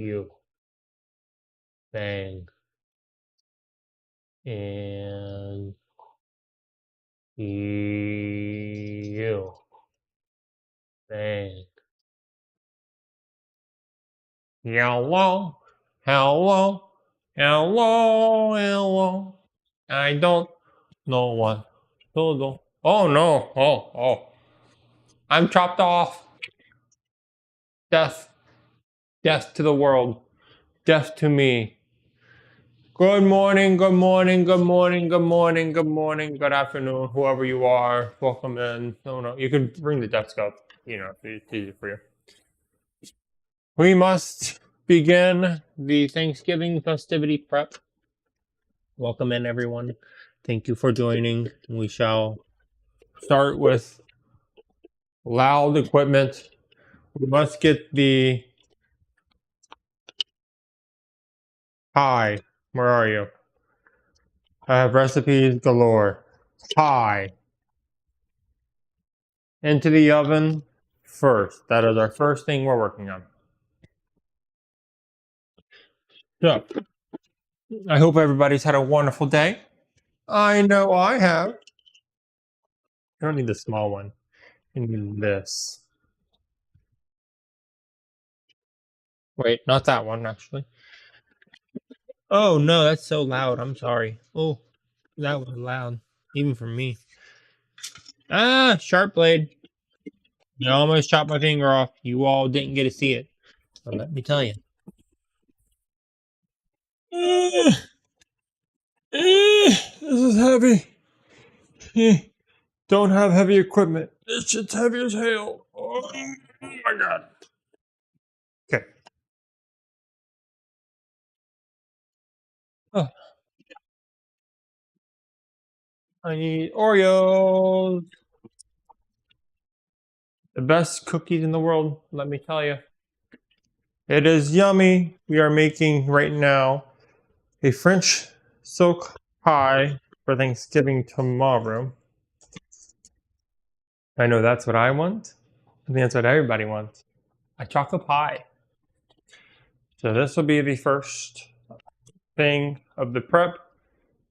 you, bang, and you, bang. Hello, hello, hello, hello. I don't know what to do. Oh no, oh. I'm chopped off. Death, death to the world, death to me. Good morning, good morning, good morning, good morning, good morning, good afternoon, whoever you are. Welcome in. No, you can bring the desk up, if it's easy for you. We must begin the Thanksgiving festivity prep. Welcome in, everyone. Thank you for joining. We shall start with loud equipment. We must get the pie. Where are you? I have recipes galore. Pie. Into the oven first. That is our first thing we're working on. So, I hope everybody's had a wonderful day. I know I have. I don't need the small one. I need this. Wait, not that one, actually. Oh, no, that's so loud. I'm sorry. Oh, that was loud. Even for me. Ah, sharp blade. You almost chopped my finger off. You all didn't get to see it. But let me tell you. This is heavy. Don't have heavy equipment. This shit's heavy as hell. Oh my god. Okay. Oh, I need Oreos. The best cookies in the world, let me tell you. It is yummy. We are making right now a French silk pie for Thanksgiving tomorrow. I know that's what I want. I think that's what everybody wants. A chocolate pie. So this will be the first thing of the prep.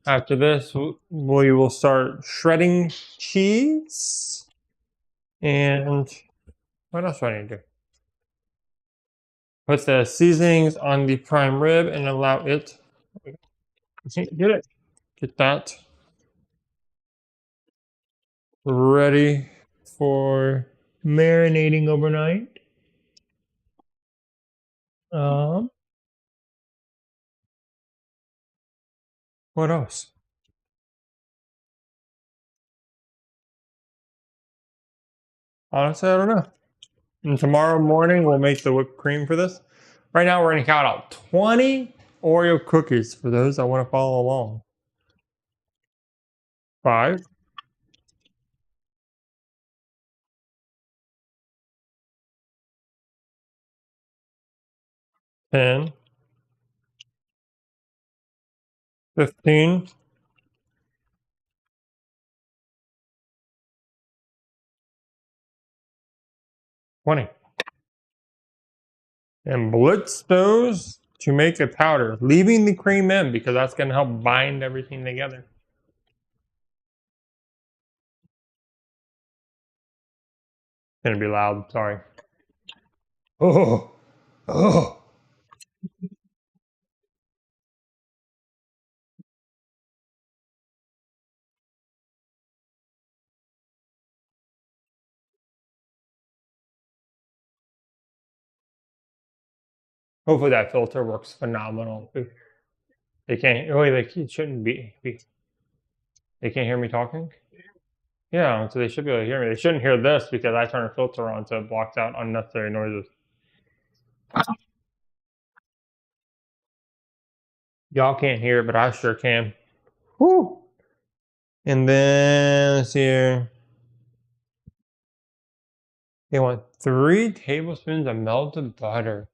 After this, we will start shredding cheese. And what else do I need to do? Put the seasonings on the prime rib and allow it. Get it. Get that ready for marinating overnight. What else? Honestly, I don't know. And tomorrow morning we'll make the whipped cream for this. Right now we're gonna count out 20 Oreo cookies for those that want to follow along. 5, 10, 15, 20. And blitz those to make a powder, leaving the cream in because that's going to help bind everything together. It's going to be loud, sorry. Oh, oh. Hopefully that filter works phenomenal. They can't, really, it shouldn't be, they can't hear me talking? Yeah, so they should be able to hear me. They shouldn't hear this because I turn a filter on so it blocks out unnecessary noises. Y'all can't hear it, but I sure can. Woo! And then, let's see here. They want 3 tablespoons of melted butter.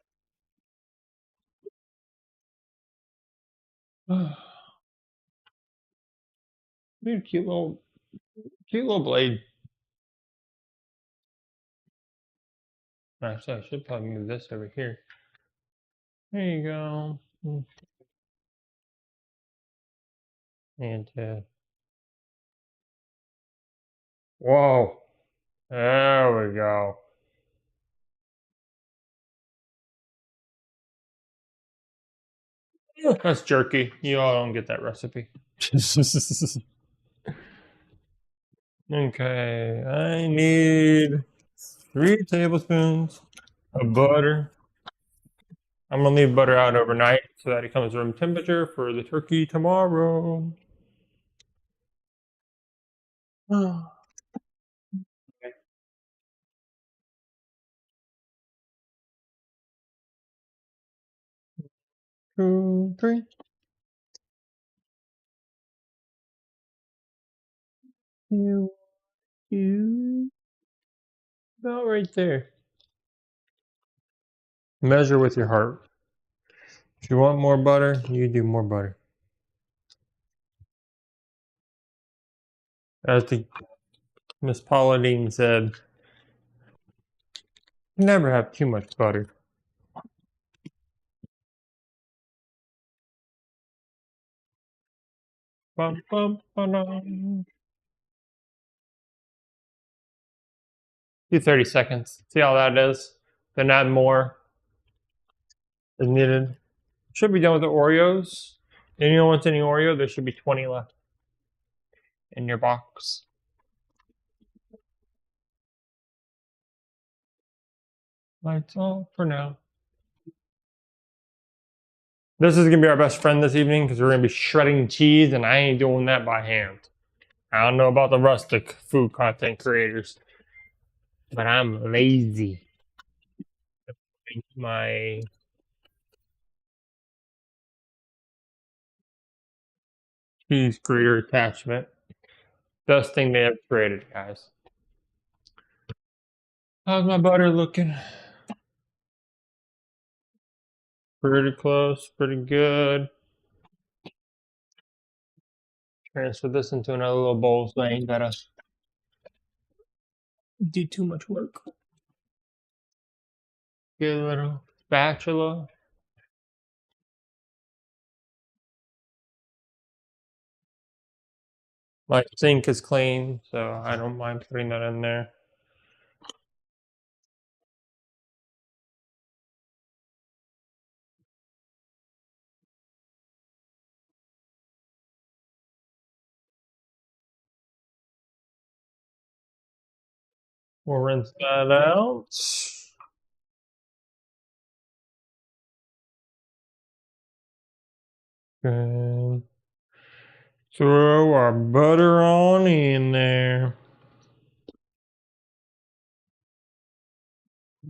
Cute little blade. Actually, I should probably move this over here. There you go. And whoa. There we go. That's jerky. You all don't get that recipe. Okay, I need 3 tablespoons of butter. I'm gonna leave butter out overnight so that it comes room temperature for the turkey tomorrow. Okay. 2, 3. You about right there. Measure with your heart. If you want more butter, you do more butter. As the Miss Pauline said, never have too much butter. Bum, bum, ba-dum. Do 30 seconds. See how that is? Then add more as needed. Should be done with the Oreos. Anyone wants any Oreo? There should be 20 left in your box. Lights off for now. This is gonna be our best friend this evening because we're gonna be shredding cheese, and I ain't doing that by hand. I don't know about the rustic food content creators, but I'm lazy. My cheese grater attachment. Best thing they ever created, guys. How's my butter looking? Pretty close, pretty good. Transfer this into another little bowl so I ain't gotta do too much work. Get a little spatula. My sink is clean, so I don't mind putting that in there. We'll rinse that out. And throw our butter on in there.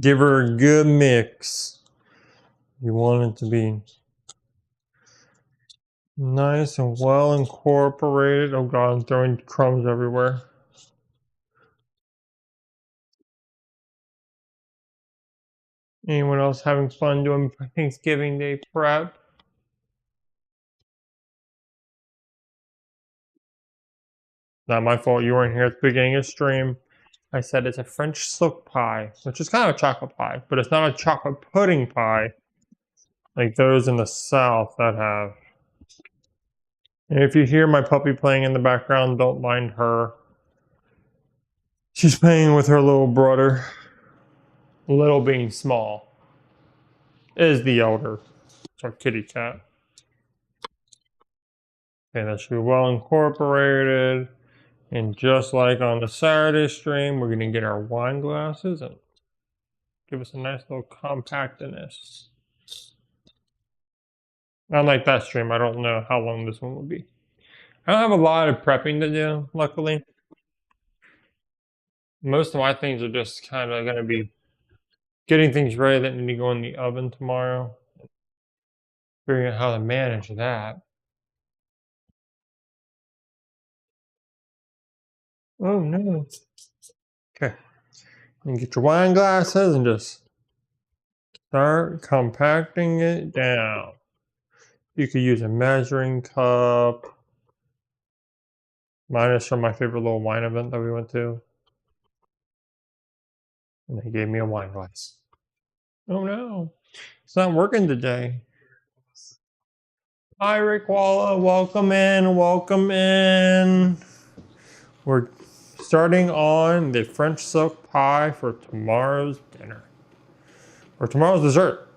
Give her a good mix. You want it to be nice and well incorporated. Oh god, I'm throwing crumbs everywhere. Anyone else having fun doing Thanksgiving Day prep? Not my fault you weren't here at the beginning of the stream. I said it's a French silk pie, which is kind of a chocolate pie, but it's not a chocolate pudding pie like those in the South that have. And if you hear my puppy playing in the background, don't mind her. She's playing with her little brother. Little being small is the elder. It's our kitty cat. Okay, that should be well incorporated. And just like on the Saturday stream, we're going to get our wine glasses and give us a nice little compactness. Unlike that stream, I don't know how long this one will be. I don't have a lot of prepping to do, luckily. Most of my things are just kind of going to be getting things ready that need to go in the oven tomorrow. Figuring out how to manage that. Oh no. Okay. And get your wine glasses and just start compacting it down. You could use a measuring cup. Mine is from my favorite little wine event that we went to. And they gave me a wine glass. Oh no. It's not working today. Hi, Rayquala. Welcome in. Welcome in. We're starting on the French silk pie for tomorrow's dinner. Or tomorrow's dessert.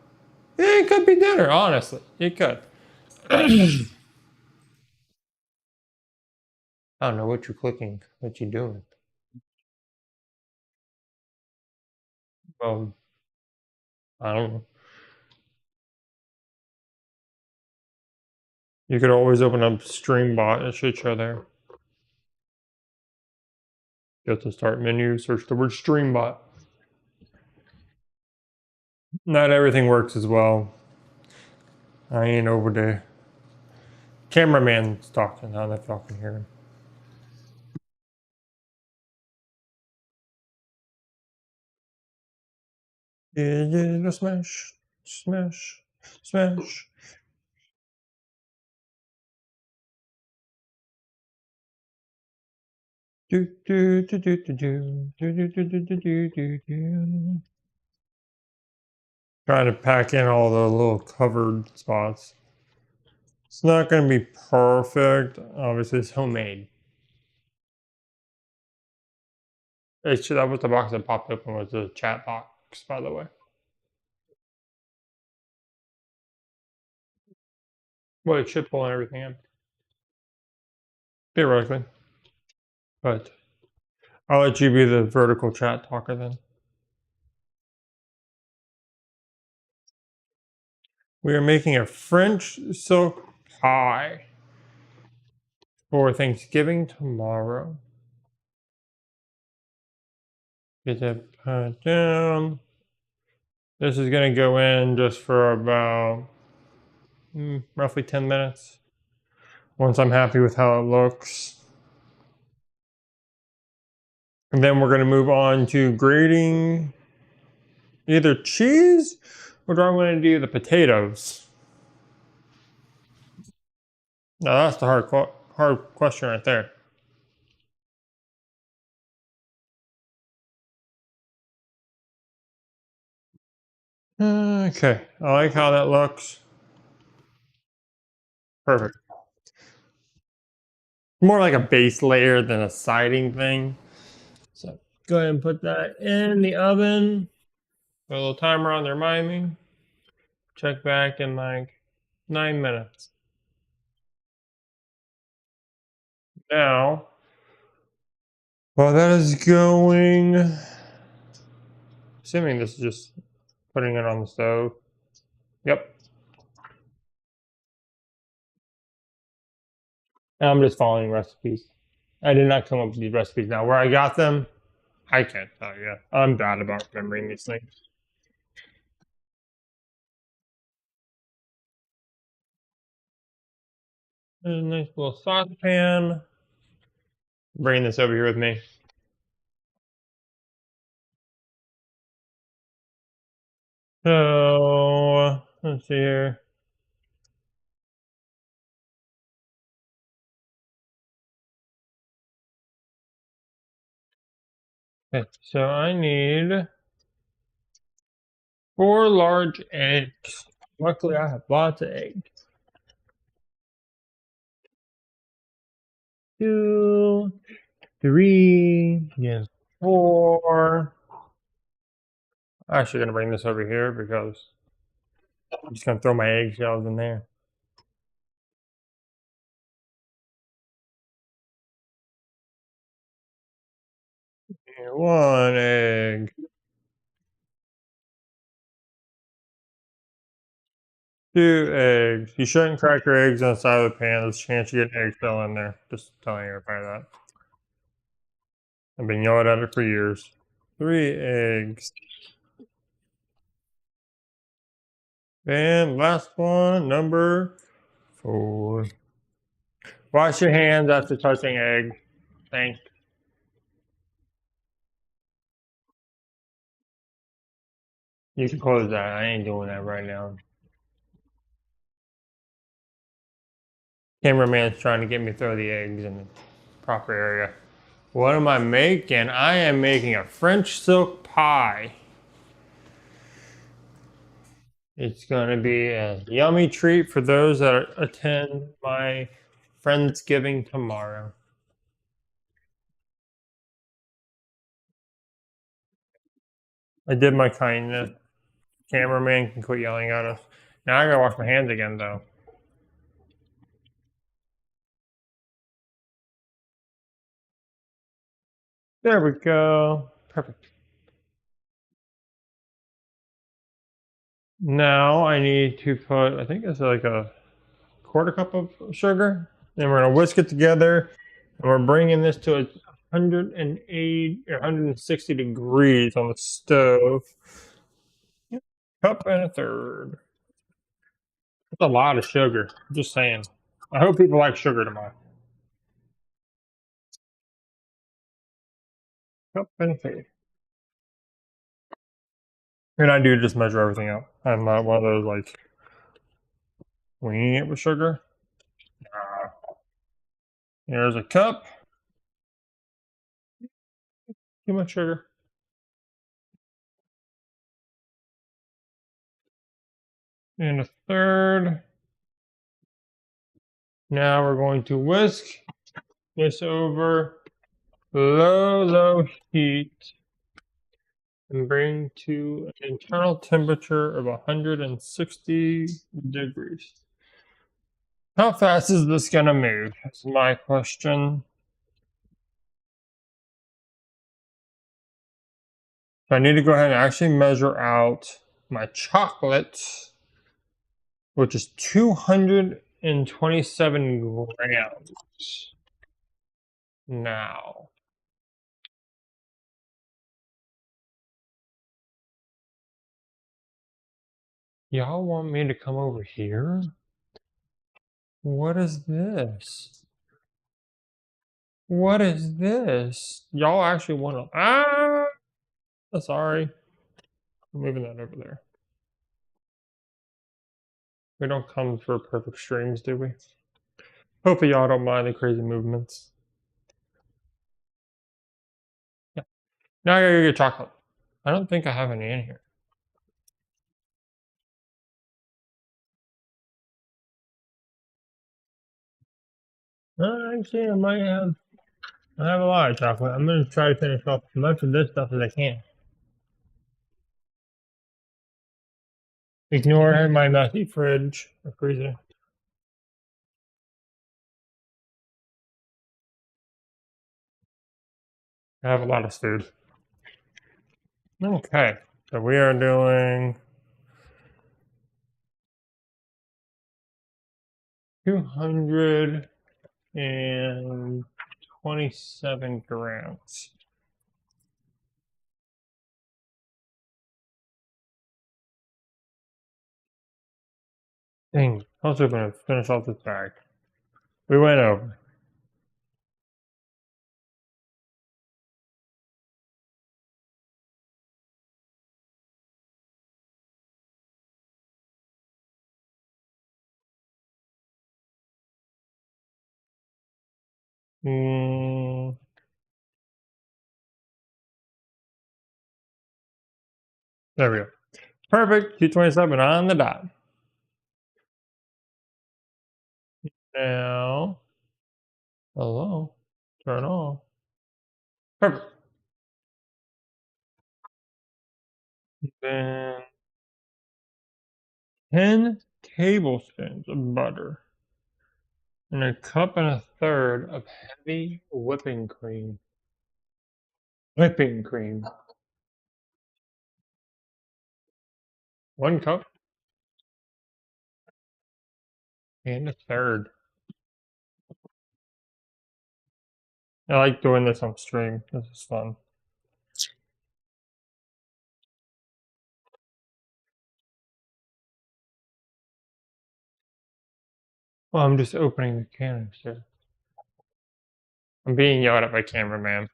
Yeah, it could be dinner, honestly. It could. I don't know what you're clicking. What you doing? Well, I don't know. You could always open up StreamBot. It should show there. Go to start menu, search the word StreamBot. Not everything works as well. I ain't over there. Cameraman's talking. I don't know if y'all can hear him. Yeah, smash, smash, smash. Do do do do do do do do do do do do do. Trying to pack in all the little covered spots. It's not going to be perfect. Obviously, it's homemade. That was the box that popped open was the chat box, by the way. Well, it should pull everything in. Theoretically. But I'll let you be the vertical chat talker then. We are making a French silk pie for Thanksgiving tomorrow. Get that put down. This is going to go in just for about roughly 10 minutes. Once I'm happy with how it looks. And then we're going to move on to grating either cheese or do I want to do the potatoes? Now that's the hard question right there. Okay, I like how that looks. Perfect. More like a base layer than a siding thing. So go ahead and put that in the oven. Put a little timer on to remind me. Check back in like 9 minutes. Now, while that is going, assuming this is just putting it on the stove. Yep. And I'm just following recipes. I did not come up with these recipes. Now, where I got them, I can't tell you. I'm bad about remembering these things. There's a nice little saucepan. Bring this over here with me. So, let's see here. Okay, so I need 4 large eggs. Luckily, I have lots of eggs. 2, 3, yeah, 4. I'm actually gonna bring this over here because I'm just gonna throw my eggshells in there. Here, 1 egg. 2 eggs. You shouldn't crack your eggs on the side of the pan. There's a chance you get an eggshell in there. Just telling everybody that. I've been yelling at it for years. 3 eggs. And last one, number 4. Wash your hands after touching egg. Thanks. You can close that. I ain't doing that right now. Cameraman's trying to get me to throw the eggs in the proper area. What am I making? I am making a French silk pie. It's going to be a yummy treat for those that attend my Friendsgiving tomorrow. I did my kindness. Cameraman can quit yelling at us. Now I gotta wash my hands again, though. There we go. Perfect. Now I need to put, I think it's like a quarter cup of sugar. Then we're gonna whisk it together, and we're bringing this to 108 or 160 degrees on the stove. Cup and a third. That's a lot of sugar. I'm just saying. I hope people like sugar tomorrow. Cup and a third. And I do just measure everything out. I'm not one of those like winging it with sugar. Here's a cup. Too much sugar. And a third. Now we're going to whisk this over low heat and bring to an internal temperature of 160 degrees. How fast is this going to move? That's my question. I need to go ahead and actually measure out my chocolate, which is 227 grams. Now, y'all want me to come over here? What is this? What is this? Y'all actually want to... sorry. I'm moving that over there. We don't come for perfect streams, do we? Hopefully y'all don't mind the crazy movements. Yeah. Now I gotta go get chocolate. I don't think I have any in here. Actually, I might have... I have a lot of chocolate. I'm gonna try to finish off as much of this stuff as I can. Ignore my messy fridge or freezer. I have a lot of food. Okay, so we are doing 227 grams. Dang, I was hoping to finish off this bag. We went over. There we go. Perfect. 227 on the dot. Now, hello. Turn off. Perfect. Then 10 tablespoons of butter and a cup and a third of heavy whipping cream. Whipping cream. 1 cup and a third. I like doing this on stream. This is fun. Well, I'm just opening the canister. I'm being yelled at by cameraman.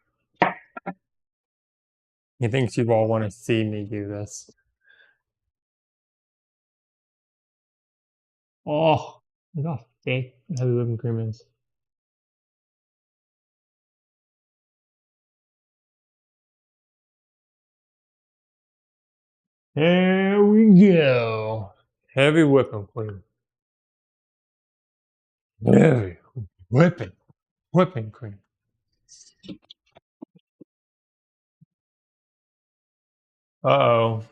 He thinks you all want to see me do this. Oh, look how thick heavy whipping cream is. There we go. Heavy whipping cream. Heavy whipping cream. Uh-oh.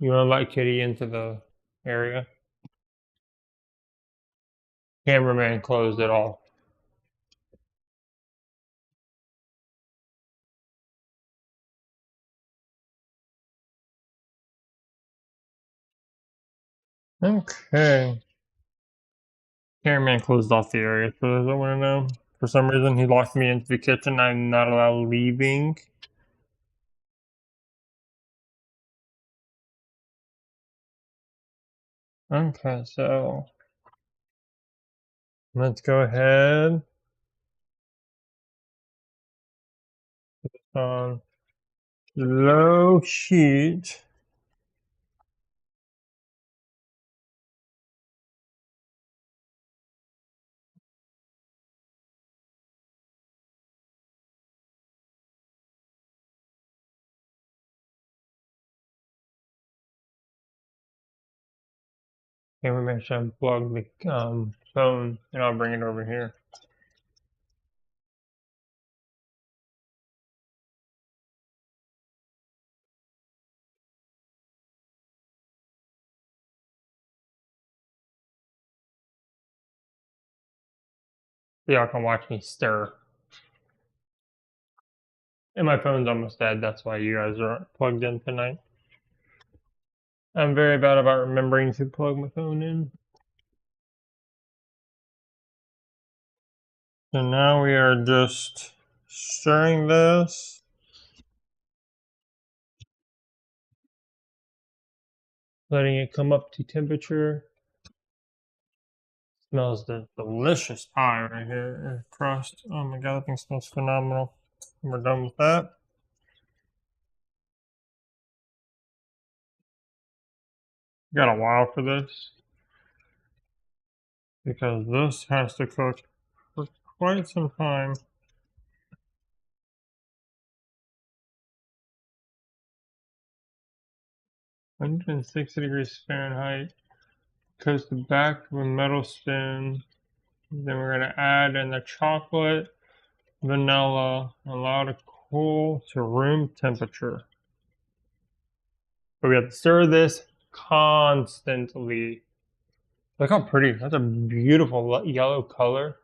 You want to let Kitty into the area? Cameraman closed it all. Okay. Cameraman closed off the area, for those that want to know. For some reason, he locked me into the kitchen. I'm not allowed leaving. Okay, so let's go ahead. On low heat. Cameraman should unplug the phone, and I'll bring it over here. So y'all can watch me stir. And my phone's almost dead. That's why you guys aren't plugged in tonight. I'm very bad about remembering to plug my phone in. So now we are just stirring this. Letting it come up to temperature. Smells the delicious pie right here. Crust. Oh my god, that thing smells phenomenal. And we're done with that. Got a while for this. Because this has to cook for quite some time. (160°F). Coasted back to a metal spoon. Then we're going to add in the chocolate, vanilla, allow to cool to room temperature. But we have to stir this constantly. Look how pretty. That's a beautiful yellow color.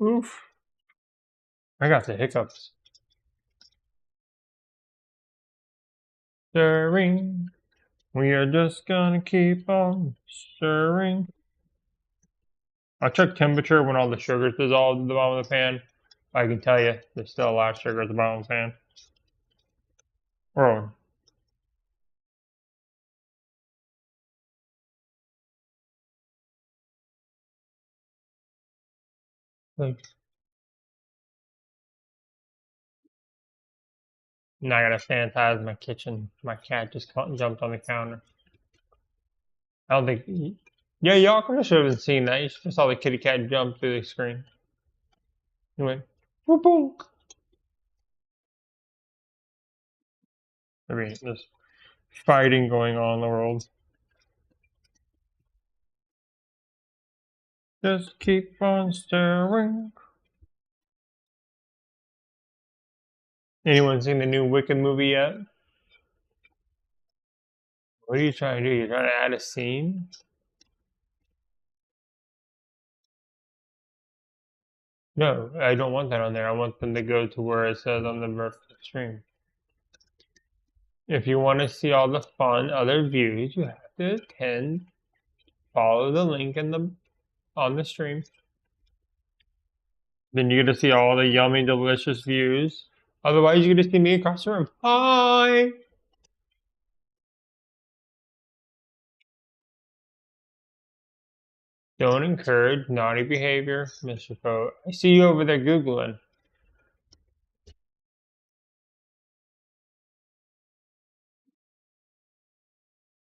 Oof. I got the hiccups. Stirring. We are just gonna keep on stirring. I check temperature when all the sugar's dissolved at the bottom of the pan. I can tell you, there's still a lot of sugar at the bottom of the pan. Oh. Like, now I gotta sanitize my kitchen. My cat just jumped on the counter. I don't think. Yeah, y'all could have should have seen that. You should have saw the kitty cat jump through the screen. He went, boop, boop. I mean, there's fighting going on in the world. Just keep on stirring. Anyone seen the new Wicked movie yet? What are you trying to do? You're trying to add a scene? No, I don't want that on there. I want them to go to where it says on the vertical stream. If you want to see all the fun other views, you have to attend, follow the link on the stream. Then you get to see all the yummy, delicious views. Otherwise, you get to see me across the room. Hi! Don't encourage naughty behavior, Mr. Poe. I see you over there Googling.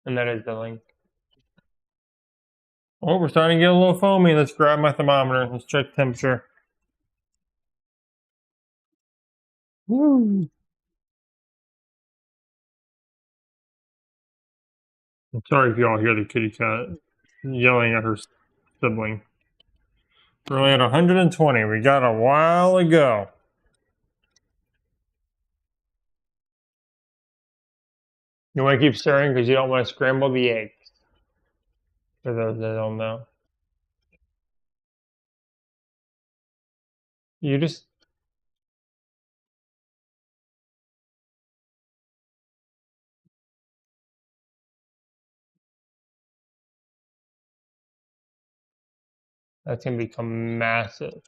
And that is the link. Oh, we're starting to get a little foamy. Let's grab my thermometer. Let's check temperature. Woo. I'm sorry if y'all hear the kitty cat yelling at her sibling. We're only at 120. We got a while to go. You want to keep stirring because you don't want to scramble the eggs. For those that don't know. You just... That's going to become massive.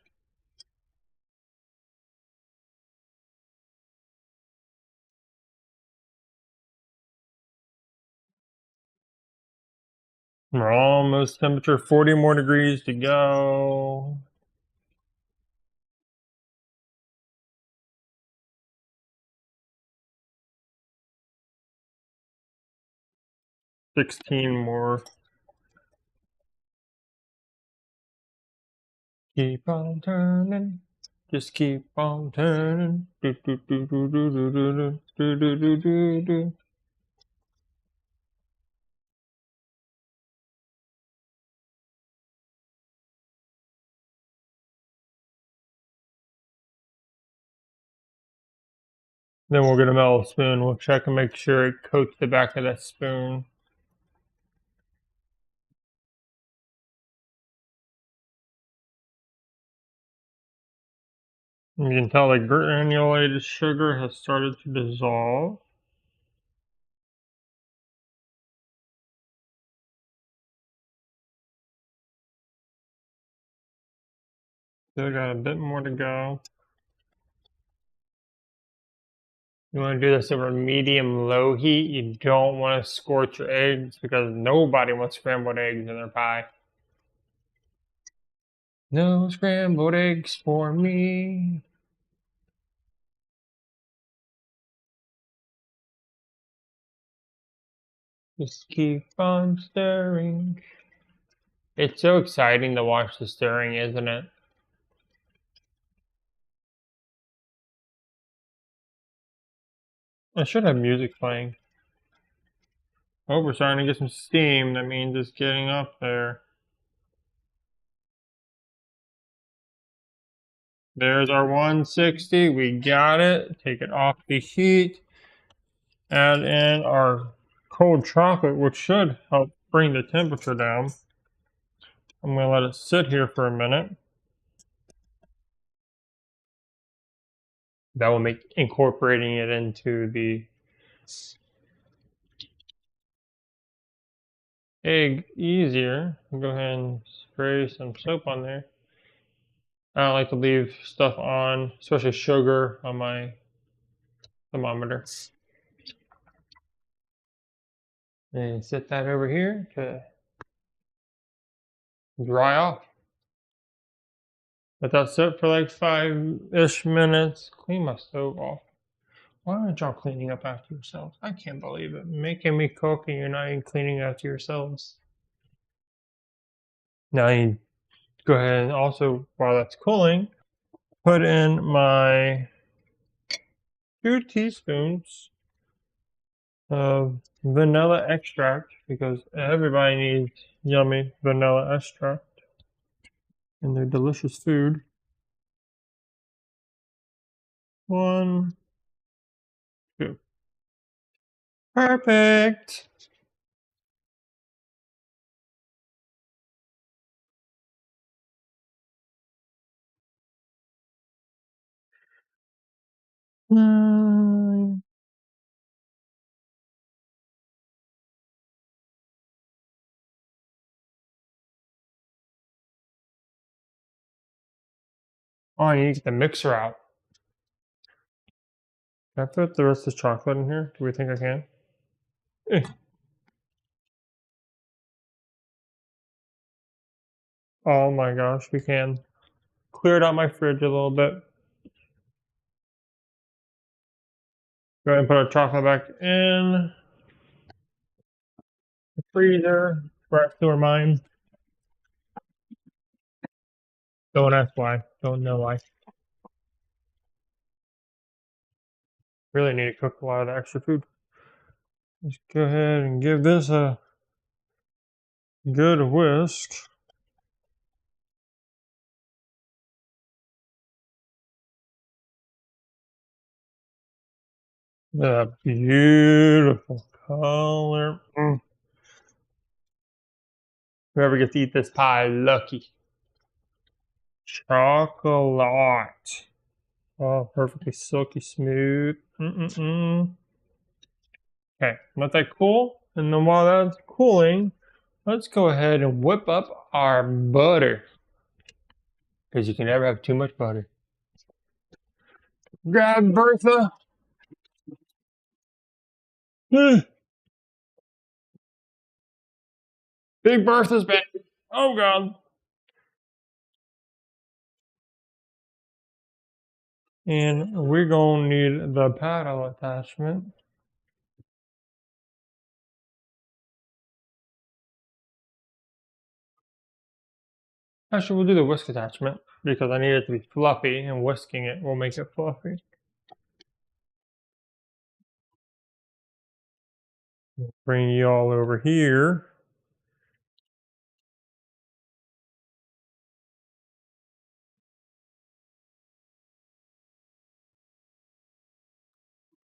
We're almost temperature 40 more degrees to go. $16 more. Keep on turning. Just keep on turning. Do, do, do, do, do, do, do, do, do, do, do, do. Then we'll get a metal spoon. We'll check and make sure it coats the back of that spoon. You can tell the granulated sugar has started to dissolve. Still got a bit more to go. You want to do this over medium-low heat. You don't want to scorch your eggs because nobody wants scrambled eggs in their pie. No scrambled eggs for me. Just keep on stirring. It's so exciting to watch the stirring, isn't it? I should have music playing. Oh, we're starting to get some steam. That means it's getting up there. There's our 160. We got it. Take it off the heat. Add in our cold chocolate, which should help bring the temperature down. I'm going to let it sit here for a minute. That will make incorporating it into the egg easier. Go ahead and spray some soap on there. I don't like to leave stuff on, especially sugar, on my thermometer. And set that over here to dry off. Let that sit for like 5-ish minutes. Clean my stove off. Why aren't y'all cleaning up after yourselves? I can't believe it. Making me cook and you're not even cleaning after yourselves. Now you go ahead and also, while that's cooling, put in my 2 teaspoons of vanilla extract because everybody needs yummy vanilla extract in their delicious food. 1, 2. Perfect! Oh, I need to get the mixer out. Can I put the rest of the chocolate in here? Do we think I can? Oh my gosh, we can. Cleared out my fridge a little bit. Go ahead and put our chocolate back in the freezer. Right through mine. Don't ask why. Don't know why. Really need to cook a lot of the extra food. Let's go ahead and give this a good whisk. That beautiful color. Whoever gets to eat this pie, lucky. Chocolate. Oh, perfectly silky smooth. Okay, let that cool. And then while that's cooling, let's go ahead and whip up our butter. Because you can never have too much butter. Grab Bertha. Big Bertha's back. Oh, God. And we're going to need the paddle attachment. Actually, we'll do the whisk attachment because I need it to be fluffy, and whisking it will make it fluffy. Bring you all over here.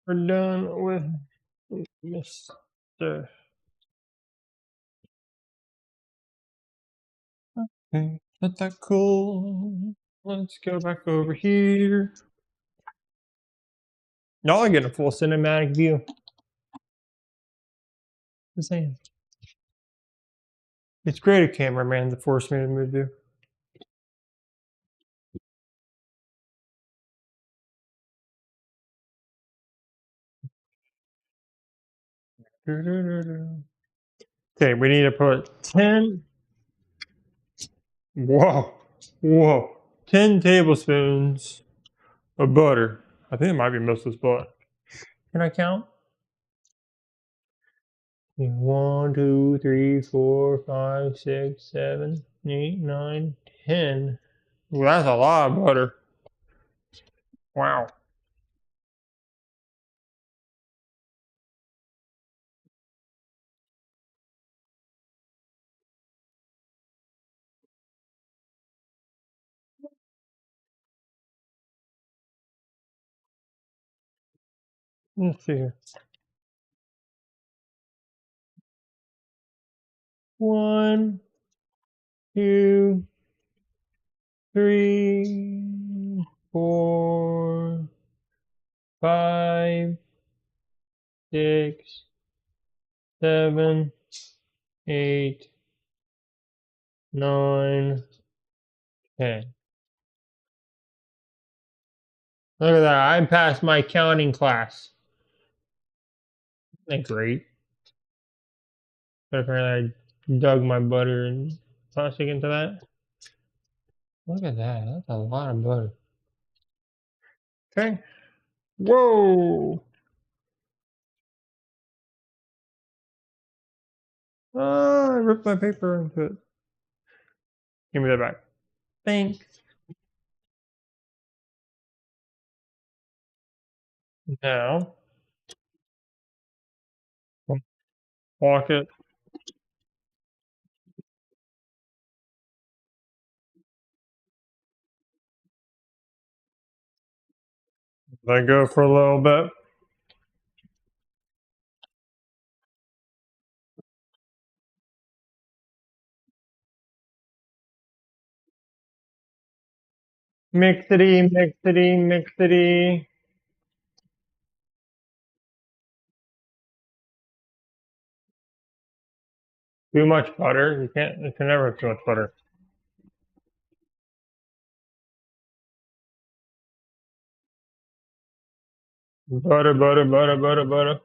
We're done with Mr. Okay, let that cool. Let's go back over here. Y'all are getting a full cinematic view. Just saying. It's great a cameraman to force me to move you. Okay, we need to put 10. Whoa, whoa. 10 tablespoons of butter. I think it might be Mrs. Butt. Can I count? 1, 2, 3, 4, 5, 6, 7, 8, 9, 10. Well, that's a lot of butter. Wow. Let's see here. 1, 2, 3, 4, 5, 6, 7, 8, 9, 10. Look at that. I passed my counting class. Isn't that great? But apparently I dug my butter and plastic into that. Look at that. That's a lot of butter. Okay. Whoa. Oh, I ripped my paper into it. Give me that back. Thanks. Now, walk it. Let go for a little bit. Mixity, mixity, mixity. Too much butter. You can never have too much butter. Butter, butter, butter, butter, butter.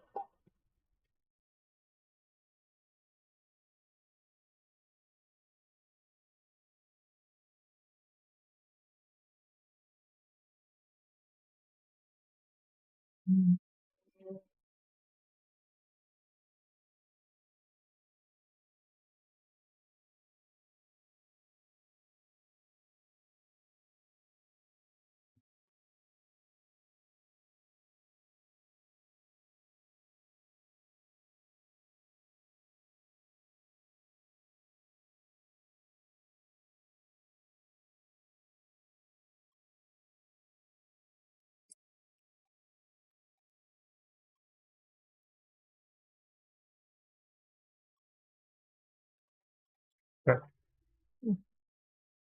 Okay.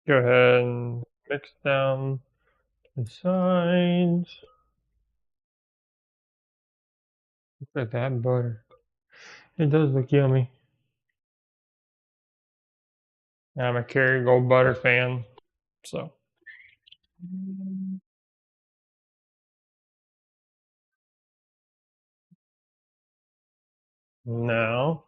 Go ahead and mix down the sides. Look at that butter. It does look yummy. I'm a Kerrygold butter fan, so. Now,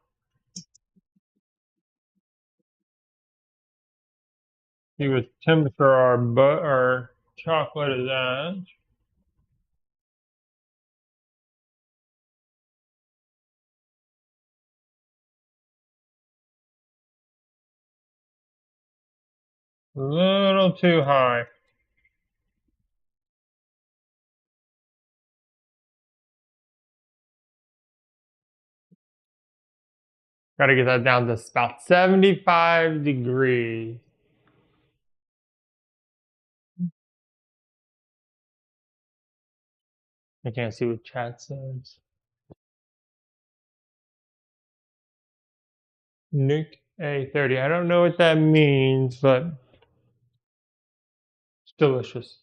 see what temperature our chocolate is at. A little too high. Gotta get that down to about 75 degrees. I can't see what chat says. Nick A30. I don't know what that means, but it's delicious.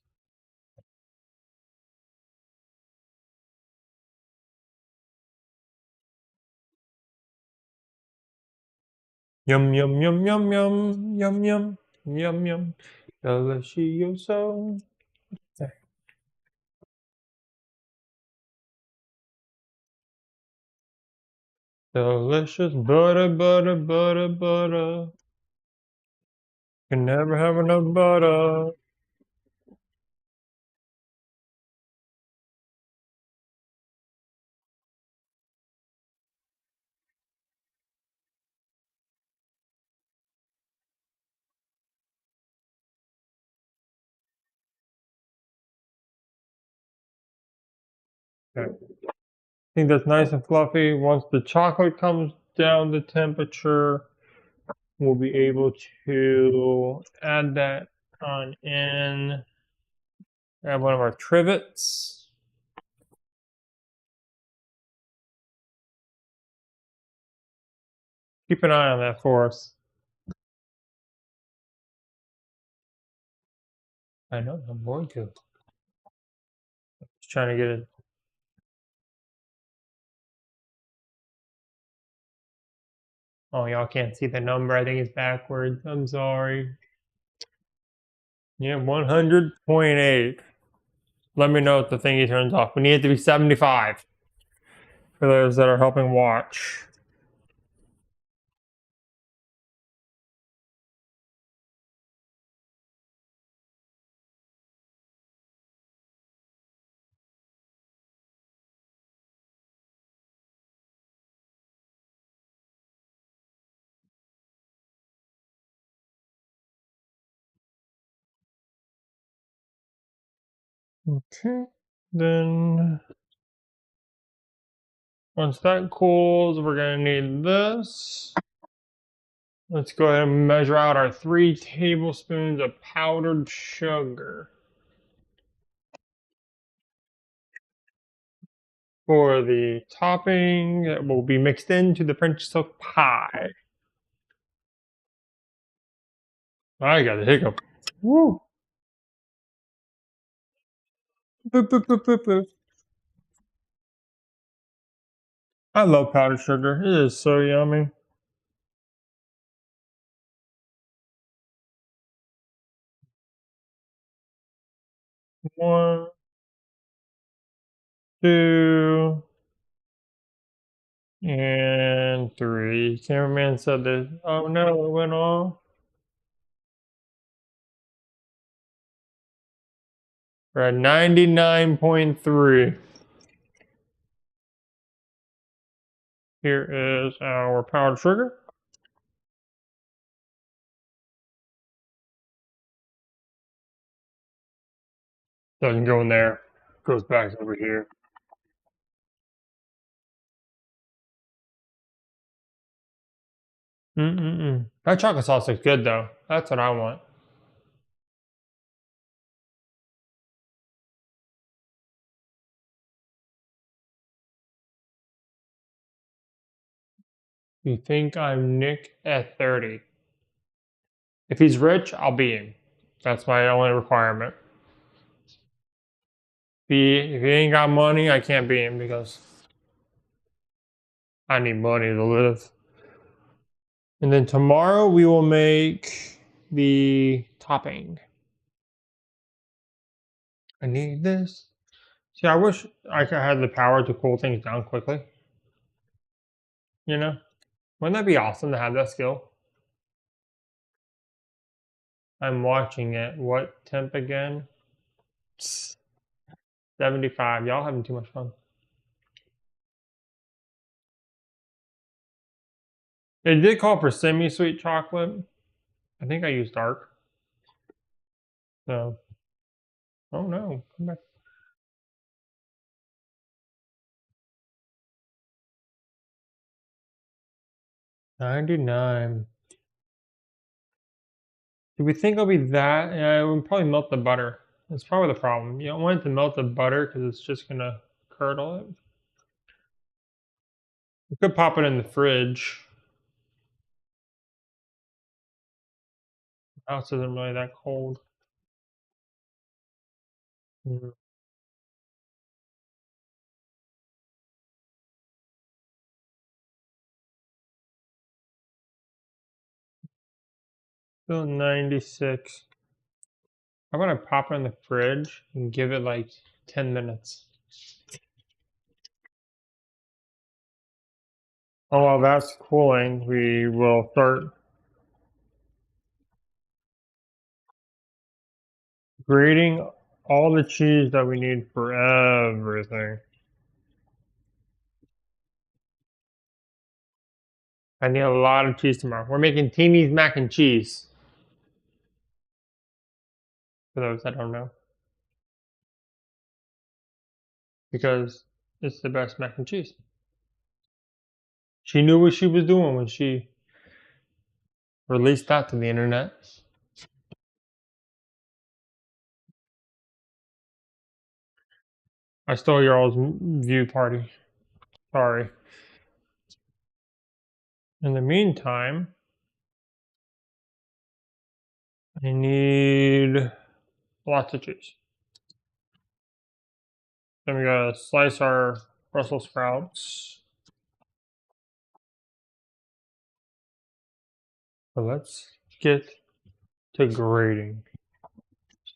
Yum, yum, yum, yum, yum, yum, yum, yum, yum. Delicioso. Delicious butter, butter, butter, butter. Can never have enough butter. Okay. I think that's nice and fluffy. Once the chocolate comes down to temperature, we'll be able to add that on in. Grab one of our trivets. Keep an eye on that for us. I know, I'm going to. Just trying to get it. Oh, y'all can't see the number. I think it's backwards. I'm sorry. Yeah, 100.8. Let me know if the thingy turns off. We need it to be 75 for those that are helping watch. Okay, then once that cools, we're gonna need this. Let's go ahead and measure out our 3 tablespoons of powdered sugar for the topping that will be mixed into the French silk pie. I got a hiccup. Woo! Boop, boop, boop, boop, boop. I love powdered sugar. It is so yummy. One, two, and three. Cameraman said that. Oh no, it went off. We're at 99.3. Here is our powdered sugar. Doesn't go in there. Goes back over here. Mm-mm-mm. That chocolate sauce looks good though. That's what I want. You think I'm Nick at 30? If he's rich, I'll beat him. That's my only requirement. If he ain't got money, I can't beat him because I need money to live. And then tomorrow we will make the topping. I need this. See, I wish I could have the power to cool things down quickly. You know? Wouldn't that be awesome to have that skill? I'm watching it. What temp again? 75. Y'all having too much fun. It did call for semi-sweet chocolate. I think I used dark. So, oh no, come back. 99. Do we think it'll be that? Yeah, it would probably melt the butter. That's probably the problem. You don't want it to melt the butter because it's just gonna curdle it. You could pop it in the fridge. The house isn't really that cold. Mm. Still 96. How about I pop it in the fridge and give it like 10 minutes? Oh, while that's cooling, we will start grating all the cheese that we need for everything. I need a lot of cheese tomorrow. We're making Teeny's mac and cheese. For those that don't know. Because it's the best mac and cheese. She knew what she was doing when she released that to the internet. I stole your all's view party. Sorry. In the meantime, I need lots of cheese. Then we gotta slice our Brussels sprouts. So let's get to grating.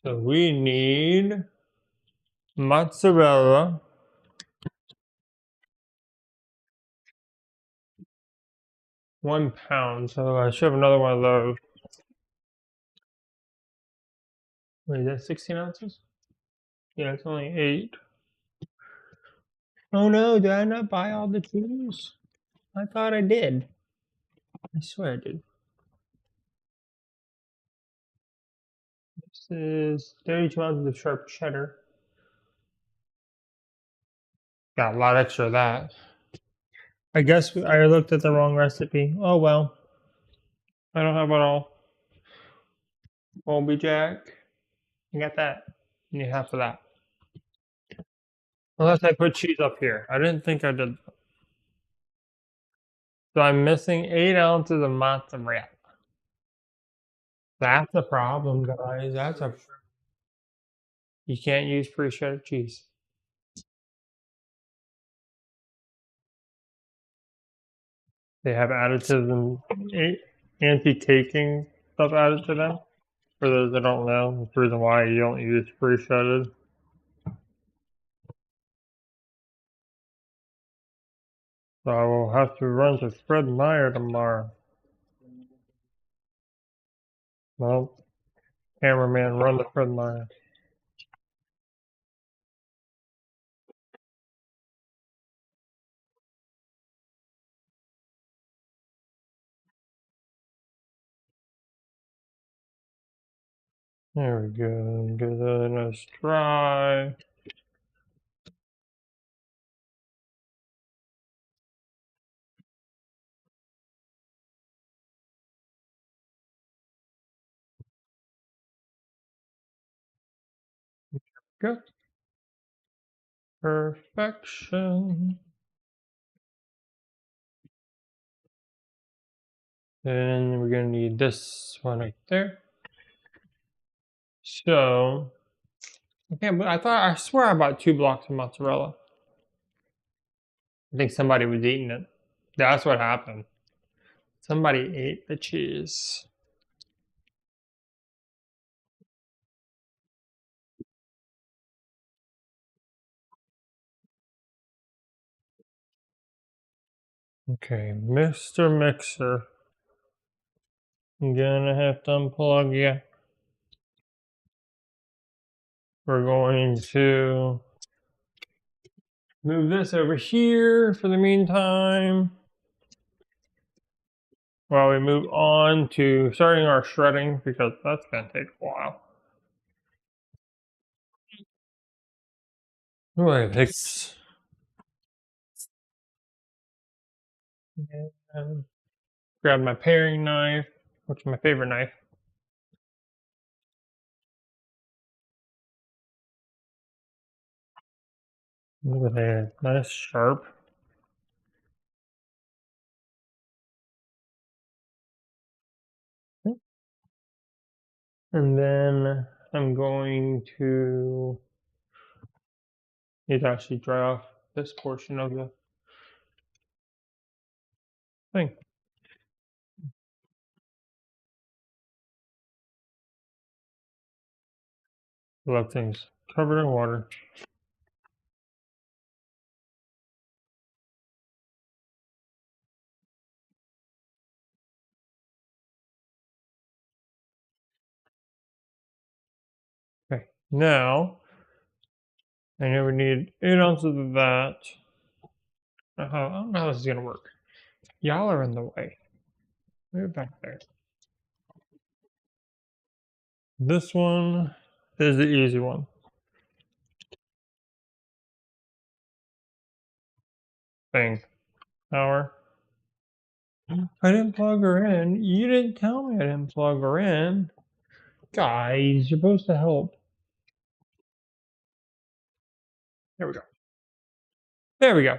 So we need mozzarella, 1 pound. So I should have another one of those. Wait, is that 16 ounces? Yeah, it's only 8. Oh no, did I not buy all the cheese? I thought I did. I swear I did. This is 32 ounces of sharp cheddar. Got a lot extra of that. I guess I looked at the wrong recipe. Oh well. I don't have it all. Colby Jack. You got that. You need half of that. Unless I put cheese up here. I didn't think I did. So I'm missing 8 ounces of mozzarella. That's a problem, guys. You can't use pre-shredded cheese. They have additives and anti-caking stuff added to them. For those that don't know, that's the reason why you don't use pre-shredded. So I will have to run to Fred Meyer tomorrow. Well, cameraman, run to Fred Meyer. There we go. Get that nice dry. Good. Perfection. And we're gonna need this one right there. So, okay, but I swear I bought 2 blocks of mozzarella. I think somebody was eating it. That's what happened. Somebody ate the cheese. Okay, Mr. Mixer. I'm gonna have to unplug you. We're going to move this over here for the meantime while we move on to starting our shredding because that's gonna take a while. Oh, it takes. And grab my paring knife, which is my favorite knife. Look at that, nice sharp. And then I'm going to need to actually dry off this portion of the thing. I love things covered in water. Okay, now I know we need 8 ounces of that. I don't know how this is gonna work. Y'all are in the way. Move back there. This one is the easy one. Thing. Power. I didn't plug her in. You didn't tell me I didn't plug her in. Guys, you're supposed to help. There we go. There we go.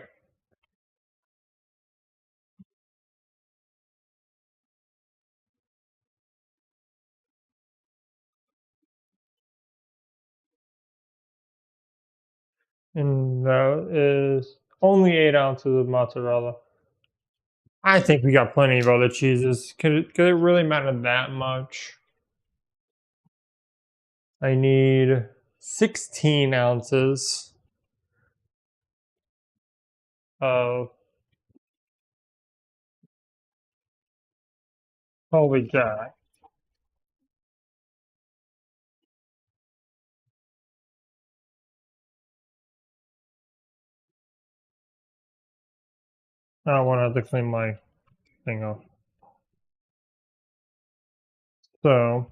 And that is only 8 ounces of mozzarella. I think we got plenty of other cheeses. Could it really matter that much? I need 16 ounces of holy jack. I want to have to clean my thing off. So,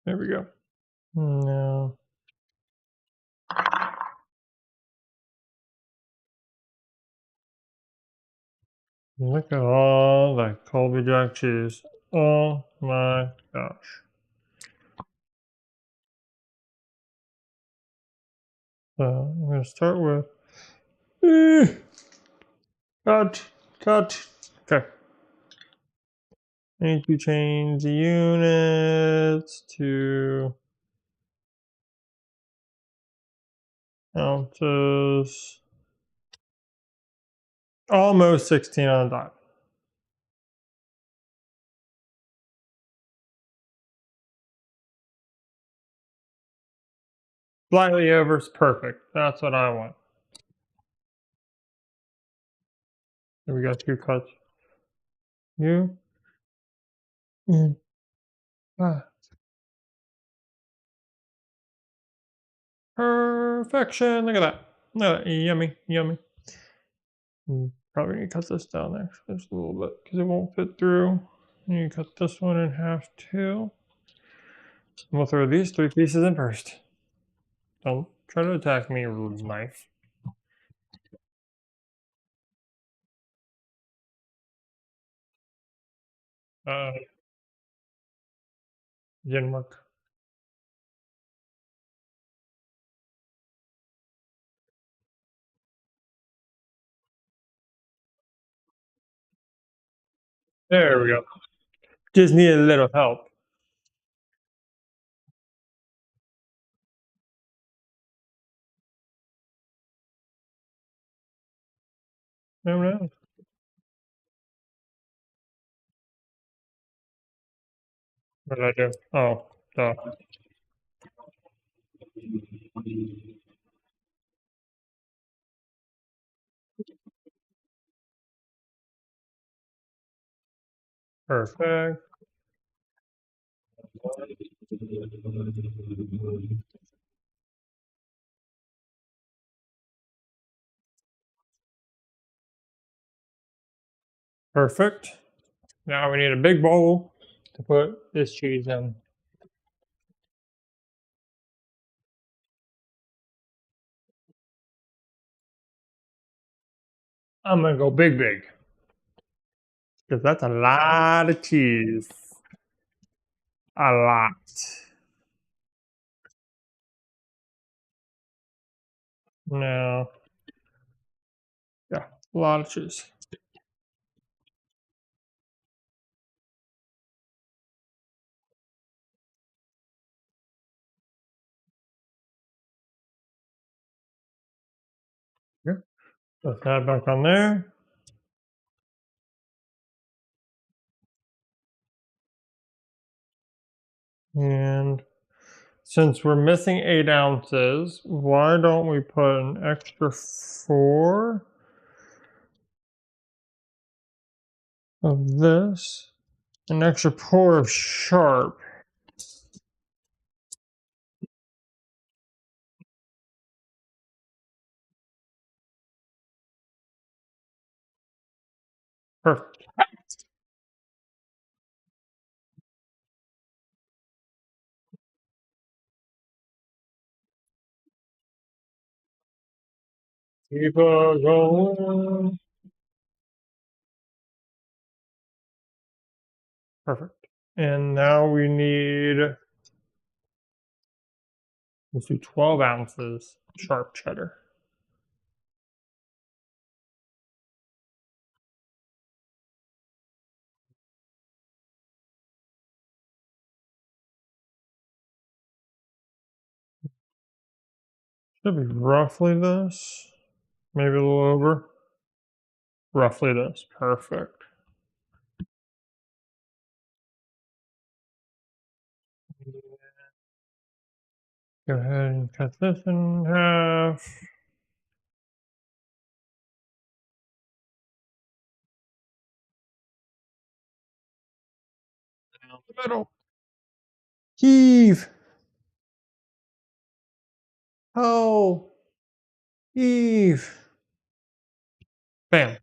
there we go. Now, look at all that Colby Jack cheese. Oh my gosh. So, I'm going to start with. Cut. Cut. Okay. I need to change the units to ounces. Almost 16 on the dot. Slightly over is perfect. That's what I want. Here we got 2 cuts. You. Mm. Ah. Perfection. Look at that. Look at that. Yummy. Yummy. Probably need to cut this down actually just a little bit because it won't fit through. You cut this one in half too. We'll throw these 3 pieces in first. Don't try to attack me, rude knife. Didn't work. There we go. Just needed a little help. No, no. What did I do? Oh, duh. Perfect. Perfect. Now we need a big bowl to put this cheese in. I'm gonna go big, big. Because that's a lot of cheese. A lot. No. Yeah, a lot of cheese. Here. Put that back on there. And since we're missing 8 ounces, why don't we put an extra 4 of this, an extra pour of sharp. Perfect. Keep going. Perfect. And now we need, let's do 12 ounces sharp cheddar. Should be roughly this, maybe a little over. Roughly this. Perfect. Go ahead and cut this in half. Down the middle. Heave. Oh. Heave. Bam.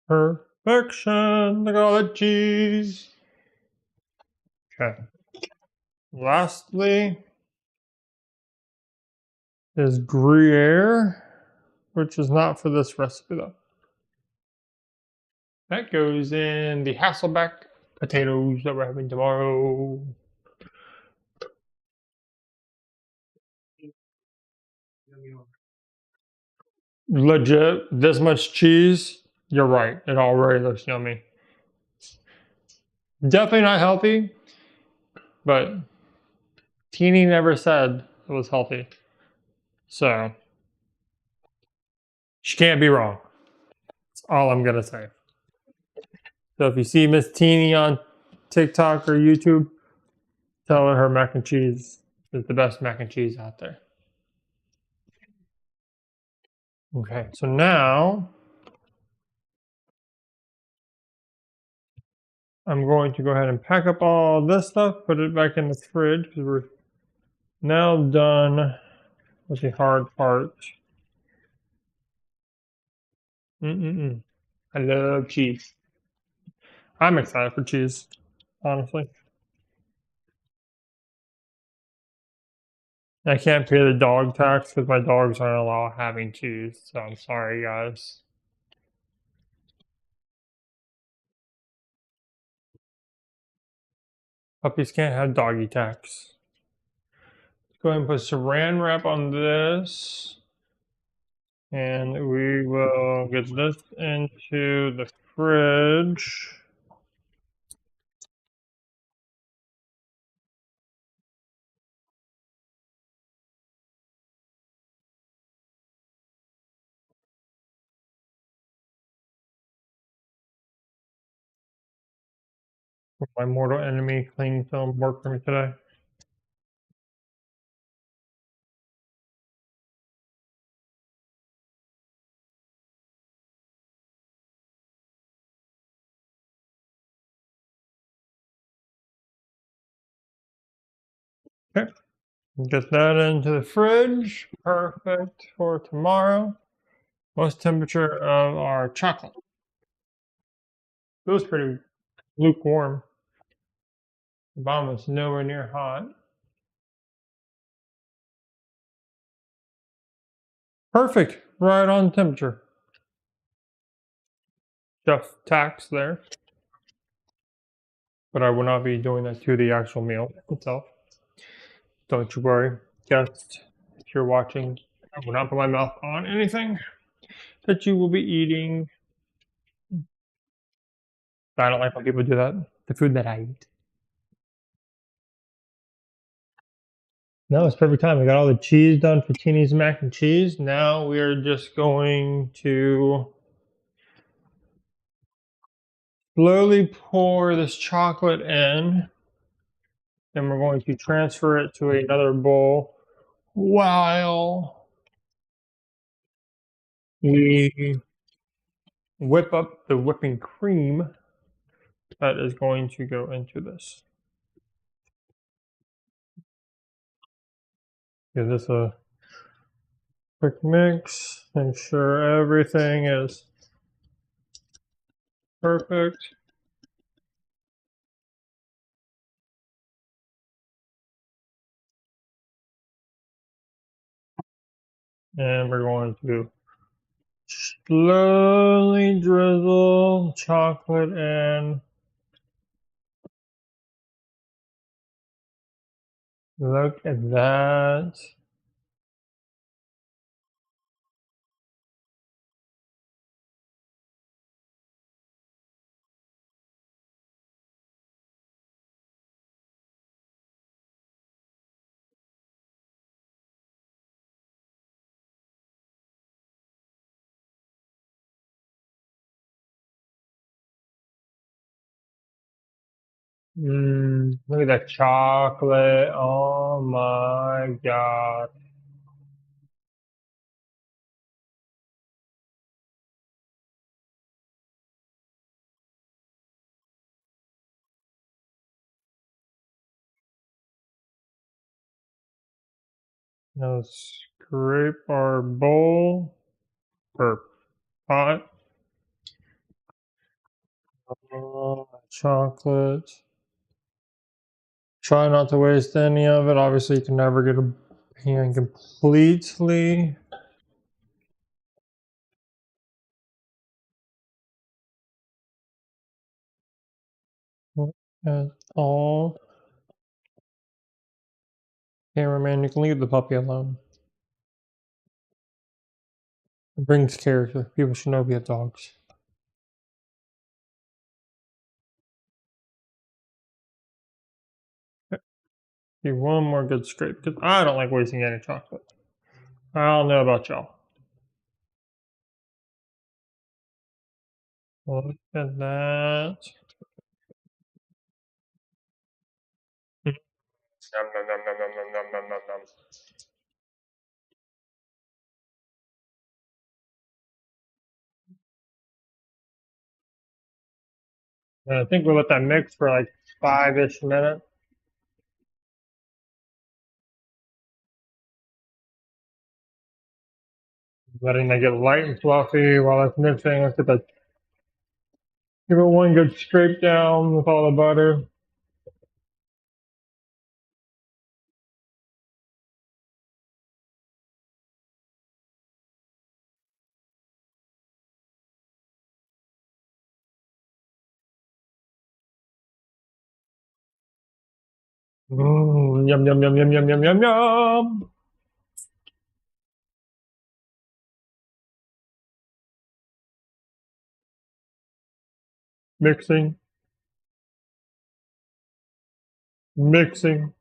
Perfection. Look at all that cheese. Okay. Lastly is Gruyere, which is not for this recipe though. That goes in the Hasselback potatoes that we're having tomorrow. Legit, this much cheese, you're right. It already looks yummy. Definitely not healthy, but Teeny never said it was healthy. So, she can't be wrong. That's all I'm going to say. So, if you see Miss Teeny on TikTok or YouTube, tell her mac and cheese is the best mac and cheese out there. Okay, so now I'm going to go ahead and pack up all this stuff, put it back in the fridge because we're now done with the hard part. I love cheese. I'm excited for cheese, honestly. I can't pay the dog tax because my dogs aren't allowed having cheese, so I'm sorry, guys. Puppies can't have doggy tax. Let's go ahead and put saran wrap on this. And we will get this into the fridge. My mortal enemy cling film worked for me today. Okay, get that into the fridge. Perfect for tomorrow. What's the temperature of our chocolate? Feels pretty lukewarm. The bottom is nowhere near hot. Perfect, right on temperature. Just tax there. But I will not be doing that to the actual meal itself. Don't you worry. Just if you're watching, I will not put my mouth on anything that you will be eating. I don't like when people do that. The food that I eat. No, it's perfect time. We got all the cheese done for Teeny's mac and cheese. Now we're just going to slowly pour this chocolate in. Then we're going to transfer it to another bowl while we whip up the whipping cream that is going to go into this. Give this a quick mix. Ensure everything is perfect. And we're going to slowly drizzle chocolate in. Look at that. Look at that chocolate. Oh my God. Now scrape our bowl or pot. Chocolate. Try not to waste any of it. Obviously, you can never get a pan completely. At all. Cameraman, you can leave the puppy alone. It brings character. People should know we have dogs. Do one more good scrape because I don't like wasting any chocolate. I don't know about y'all. Look at that. Nom, nom, nom, nom, nom, nom, nom, nom, nom. And I think we'll let that mix for like 5-ish minutes. Letting that get light and fluffy while it's mixing. Let's get that, give it one good scrape down with all the butter. Yum, yum, yum, yum, yum, yum, yum, yum. Mixing, mixing.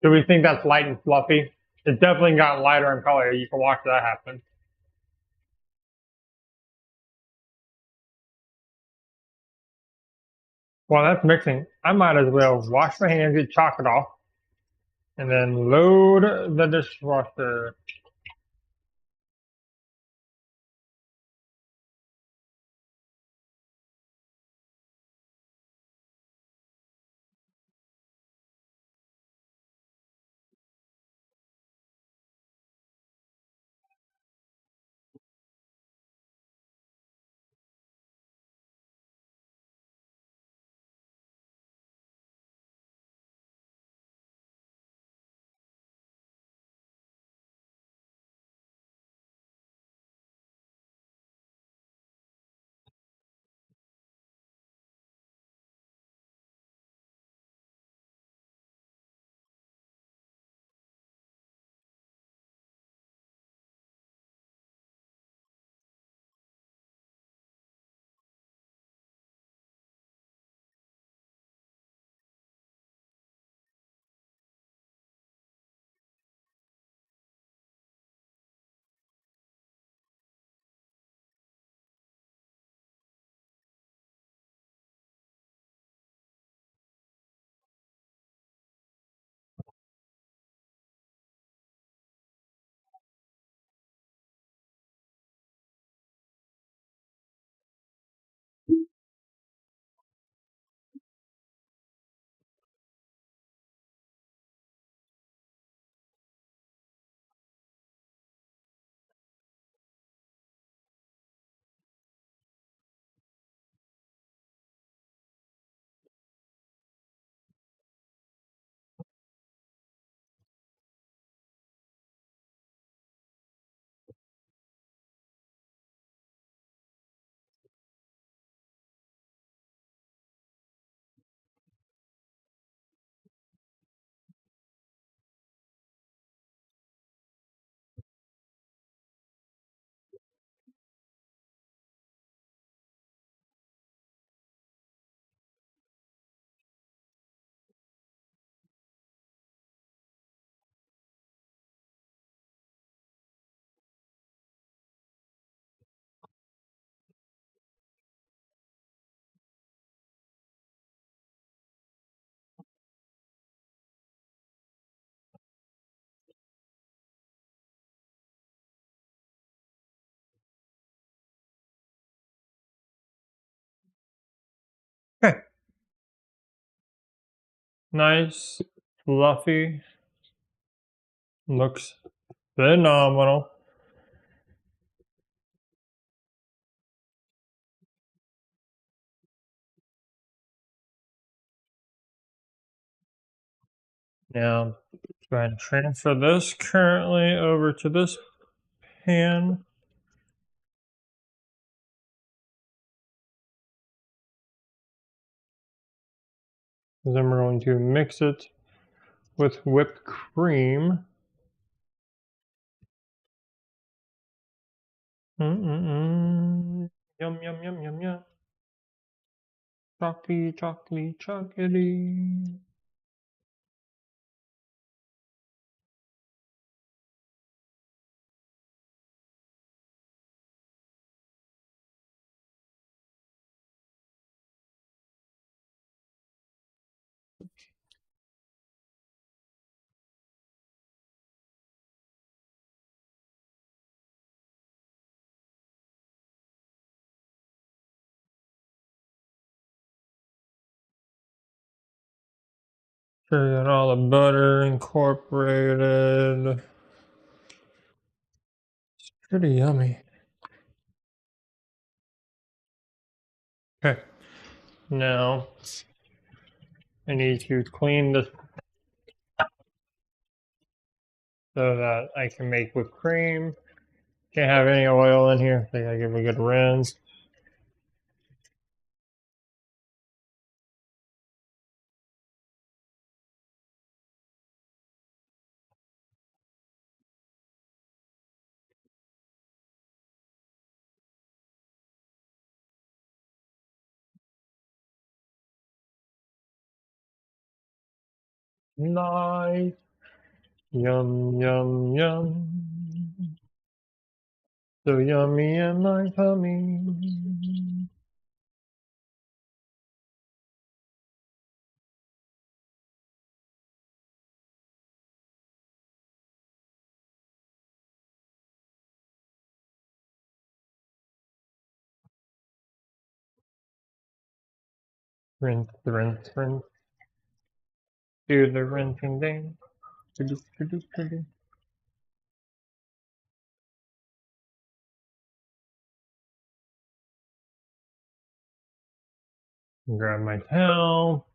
Do we think that's light and fluffy? It's definitely got lighter in color. You can watch that happen. While that's mixing, I might as well wash my hands, get chocolate off, and then load the dishwasher. Nice, fluffy, looks phenomenal. Now, go ahead and transfer this currently over to this pan. Then we're going to mix it with whipped cream. Yum, yum, yum, yum, yum. Chocolate, chocolate, chocolatey. Get all the butter incorporated. It's pretty yummy. Okay, now I need to clean this so that I can make whipped cream. Can't have any oil in here. So I gotta give it a good rinse. Nice. Yum, yum, yum. So yummy in my tummy. Rinse, rinse, rinse. Do the rinsing thing. Grab my towel.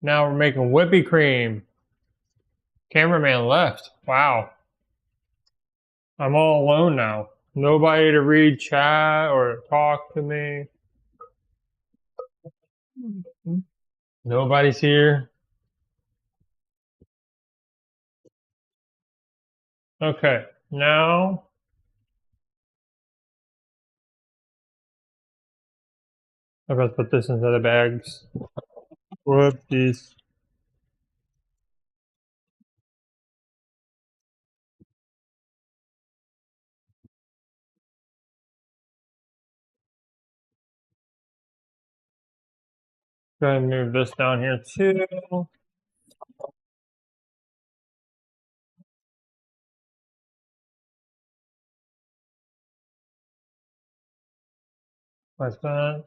Now we're making whippy cream. Cameraman left. Wow. I'm all alone now. Nobody to read chat or talk to me. Nobody's here. Okay, now I'm gonna put this into the bags. Whoopsies. Go ahead and move this down here too. Like that.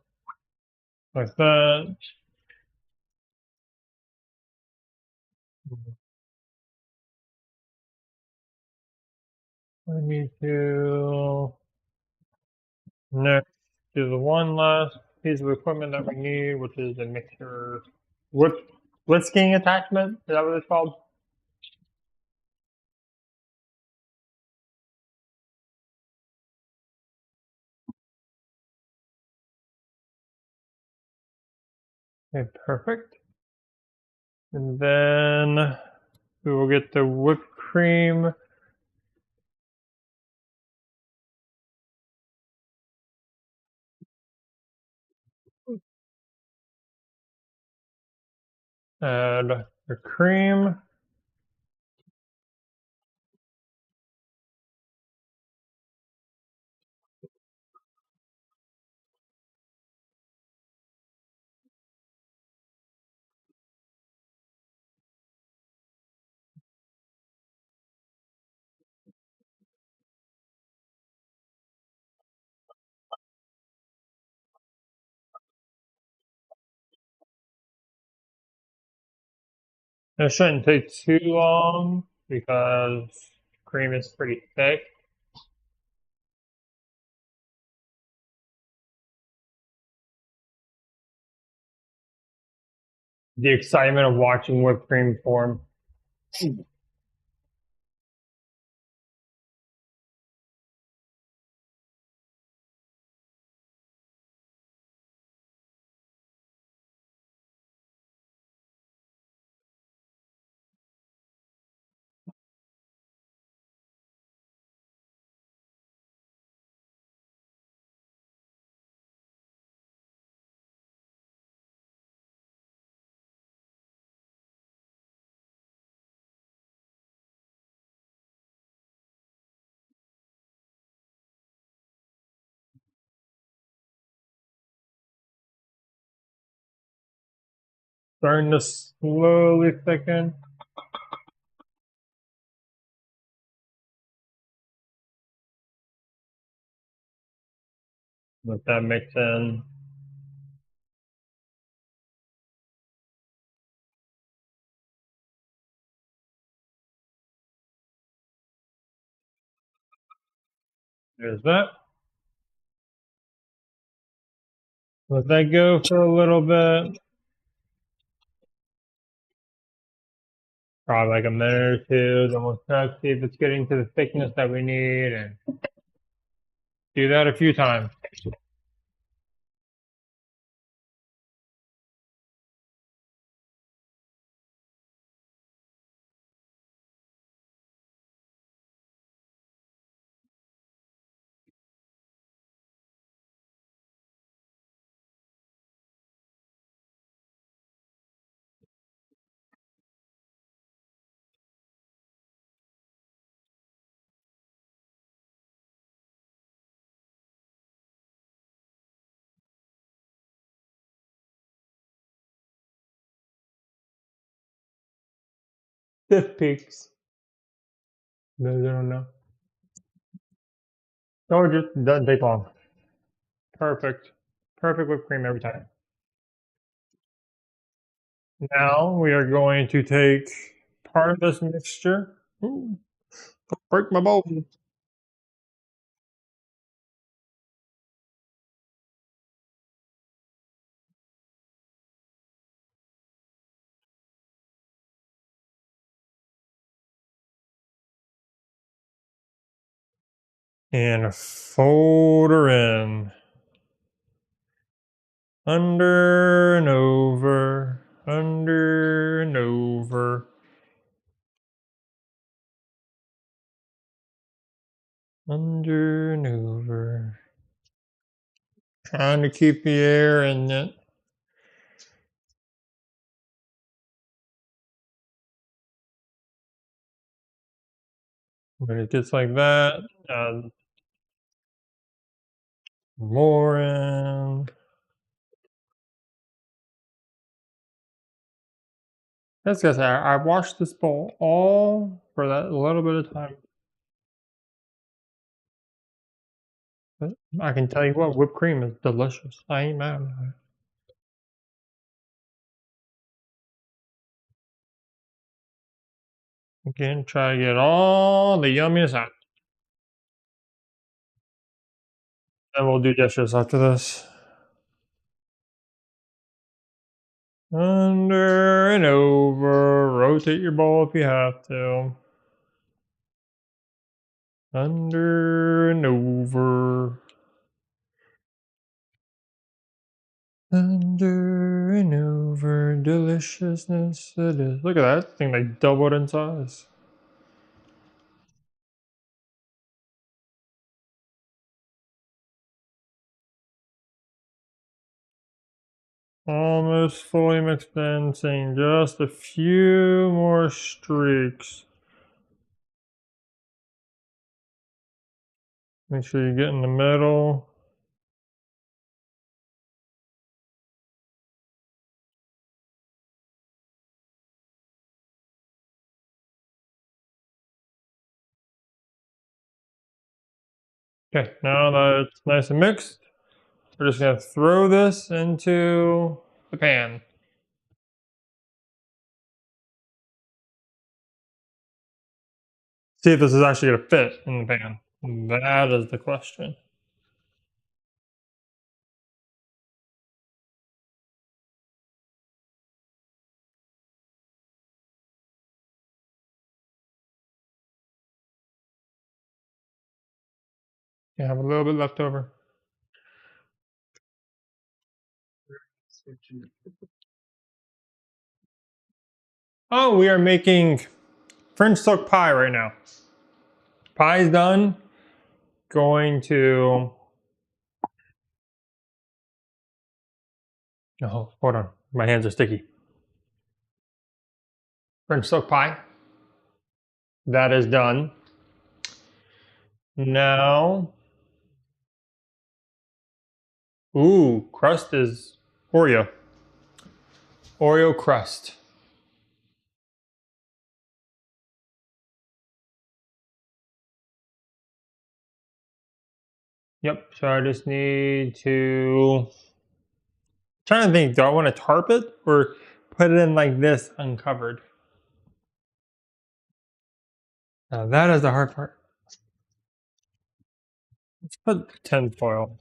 Like that. I need to next do the one last piece of equipment that we need, which is a mixer whisking attachment. Is that what it's called? Okay, perfect. And then we will get the whipped cream. Add the cream. It shouldn't take too long because cream is pretty thick. The excitement of watching whipped cream form. Starting to slowly thicken. Let that mix in. There's that. Let that go for a little bit. Probably like a minute or two. Then we'll check, see if it's getting to the thickness that we need, and do that a few times. Stiff peaks. Those I don't know. Gorgeous. Doesn't take long. Perfect. Perfect whipped cream every time. Now we are going to take part of this mixture. Ooh, break my bowl. And fold her in. Under and over. Under and over. Under and over. Trying to keep the air in it. When it gets like that, add more in. That's because I washed this bowl all for that little bit of time. But I can tell you what, whipped cream is delicious. I ain't mad about it. Again, try to get all the yumminess out. Then we'll do dishes after this. Under and over. Rotate your bowl if you have to. Under and over. Under and over. Deliciousness it is. Look at that thing, like doubled in size. Almost fully mixed in, seeing just a few more streaks. Make sure you get in the middle. Okay, now that it's nice and mixed, we're just gonna throw this into the pan. See if this is actually gonna fit in the pan. That is the question. You have a little bit left over. Oh, we are making French silk pie right now. Pie's done. Going to. Oh, hold on. My hands are sticky. French silk pie. That is done. Now. Ooh, crust is Oreo. Oreo crust. Yep, so I just need to. Trying to think, do I want to tarp it or put it in like this uncovered? Now that is the hard part. Let's put tinfoil.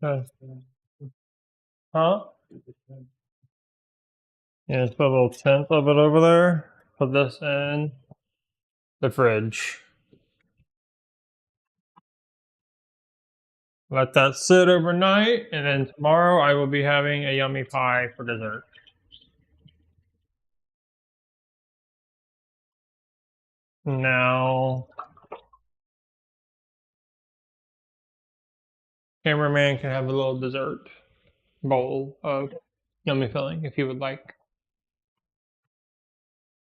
Huh? Yeah, just put a little tint of it over there. Put this in the fridge. Let that sit overnight, and then tomorrow I will be having a yummy pie for dessert. Now, cameraman can have a little dessert bowl of yummy filling if you would like.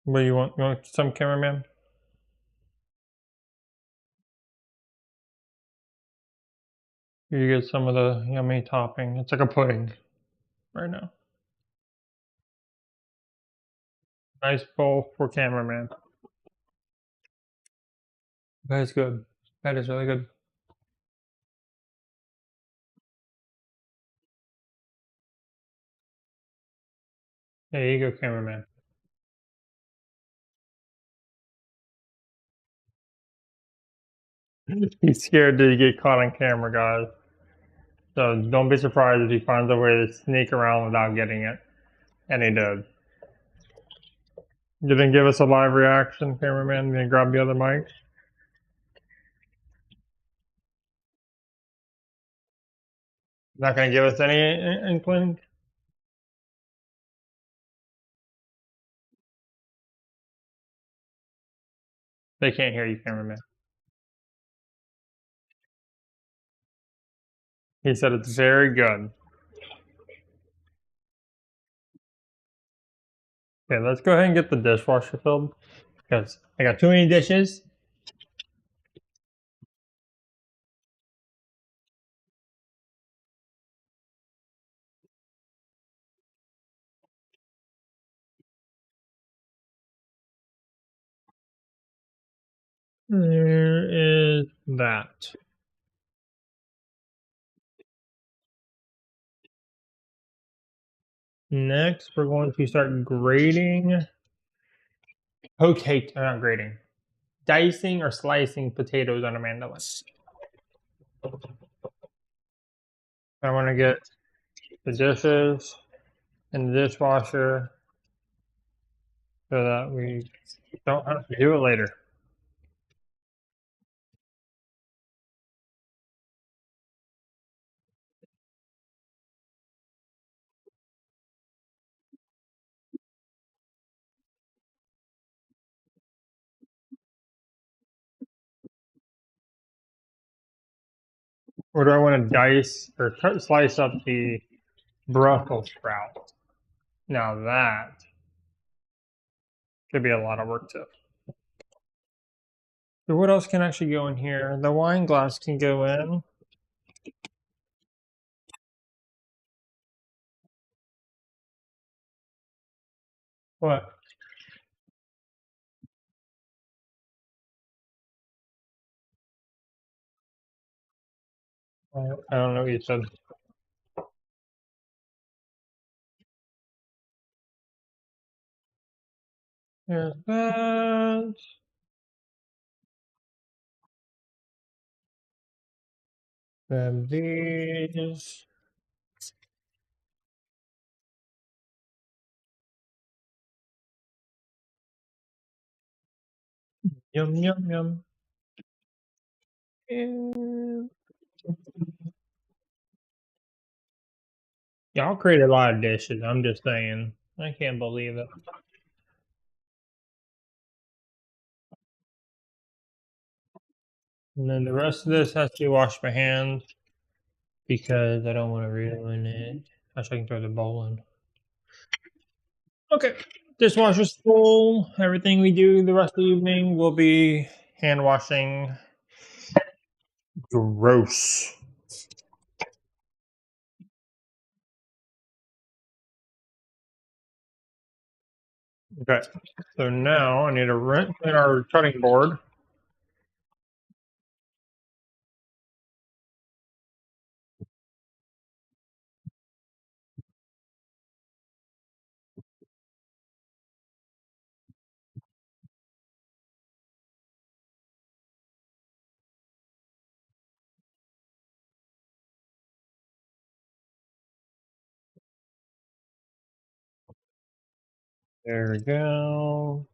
What do you want? You want some, cameraman? You get some of the yummy topping. It's like a pudding right now. Nice bowl for cameraman. That is good. That is really good. There you go, cameraman. He's scared to get caught on camera, guys. So don't be surprised if he finds a way to sneak around without getting it. And he did. You didn't give us a live reaction, cameraman? You didn't grab the other mic? Not going to give us any inkling? They can't hear you, cameraman. He said it's very good. Okay, let's go ahead and get the dishwasher filled because I got too many dishes. There is that. Next, we're going to start grating. Okay, not grating. Dicing or slicing potatoes on a mandolin. I want to get the dishes in the dishwasher so that we don't have to do it later. Or do I want to dice or slice up the Brussels sprout? Now that could be a lot of work too. So what else can actually go in here? The wine glass can go in. What? I don't know what you said. There's that. Then these. Yum, yum, yum. And y'all create a lot of dishes. I'm just saying. I can't believe it. And then the rest of this has to wash my hands because I don't want to ruin it. Actually, I can throw the bowl in. Okay. Dishwasher's full. Everything we do the rest of the evening will be hand washing. Gross. Okay, so now I need to rinse in our cutting board. There we go.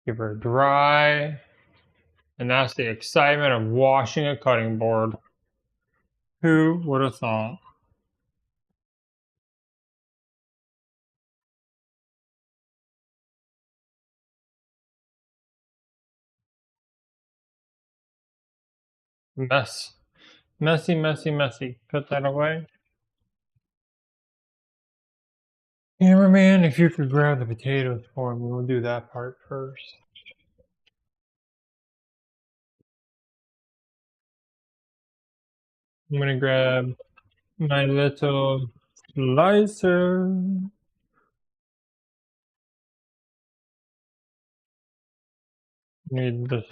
Give her dry. And that's the excitement of washing a cutting board. Who would have thought? Mess. Messy, messy, messy. Put that away. Cameraman, if you could grab the potatoes for me, we'll do that part first. I'm gonna grab my little slicer. Need this.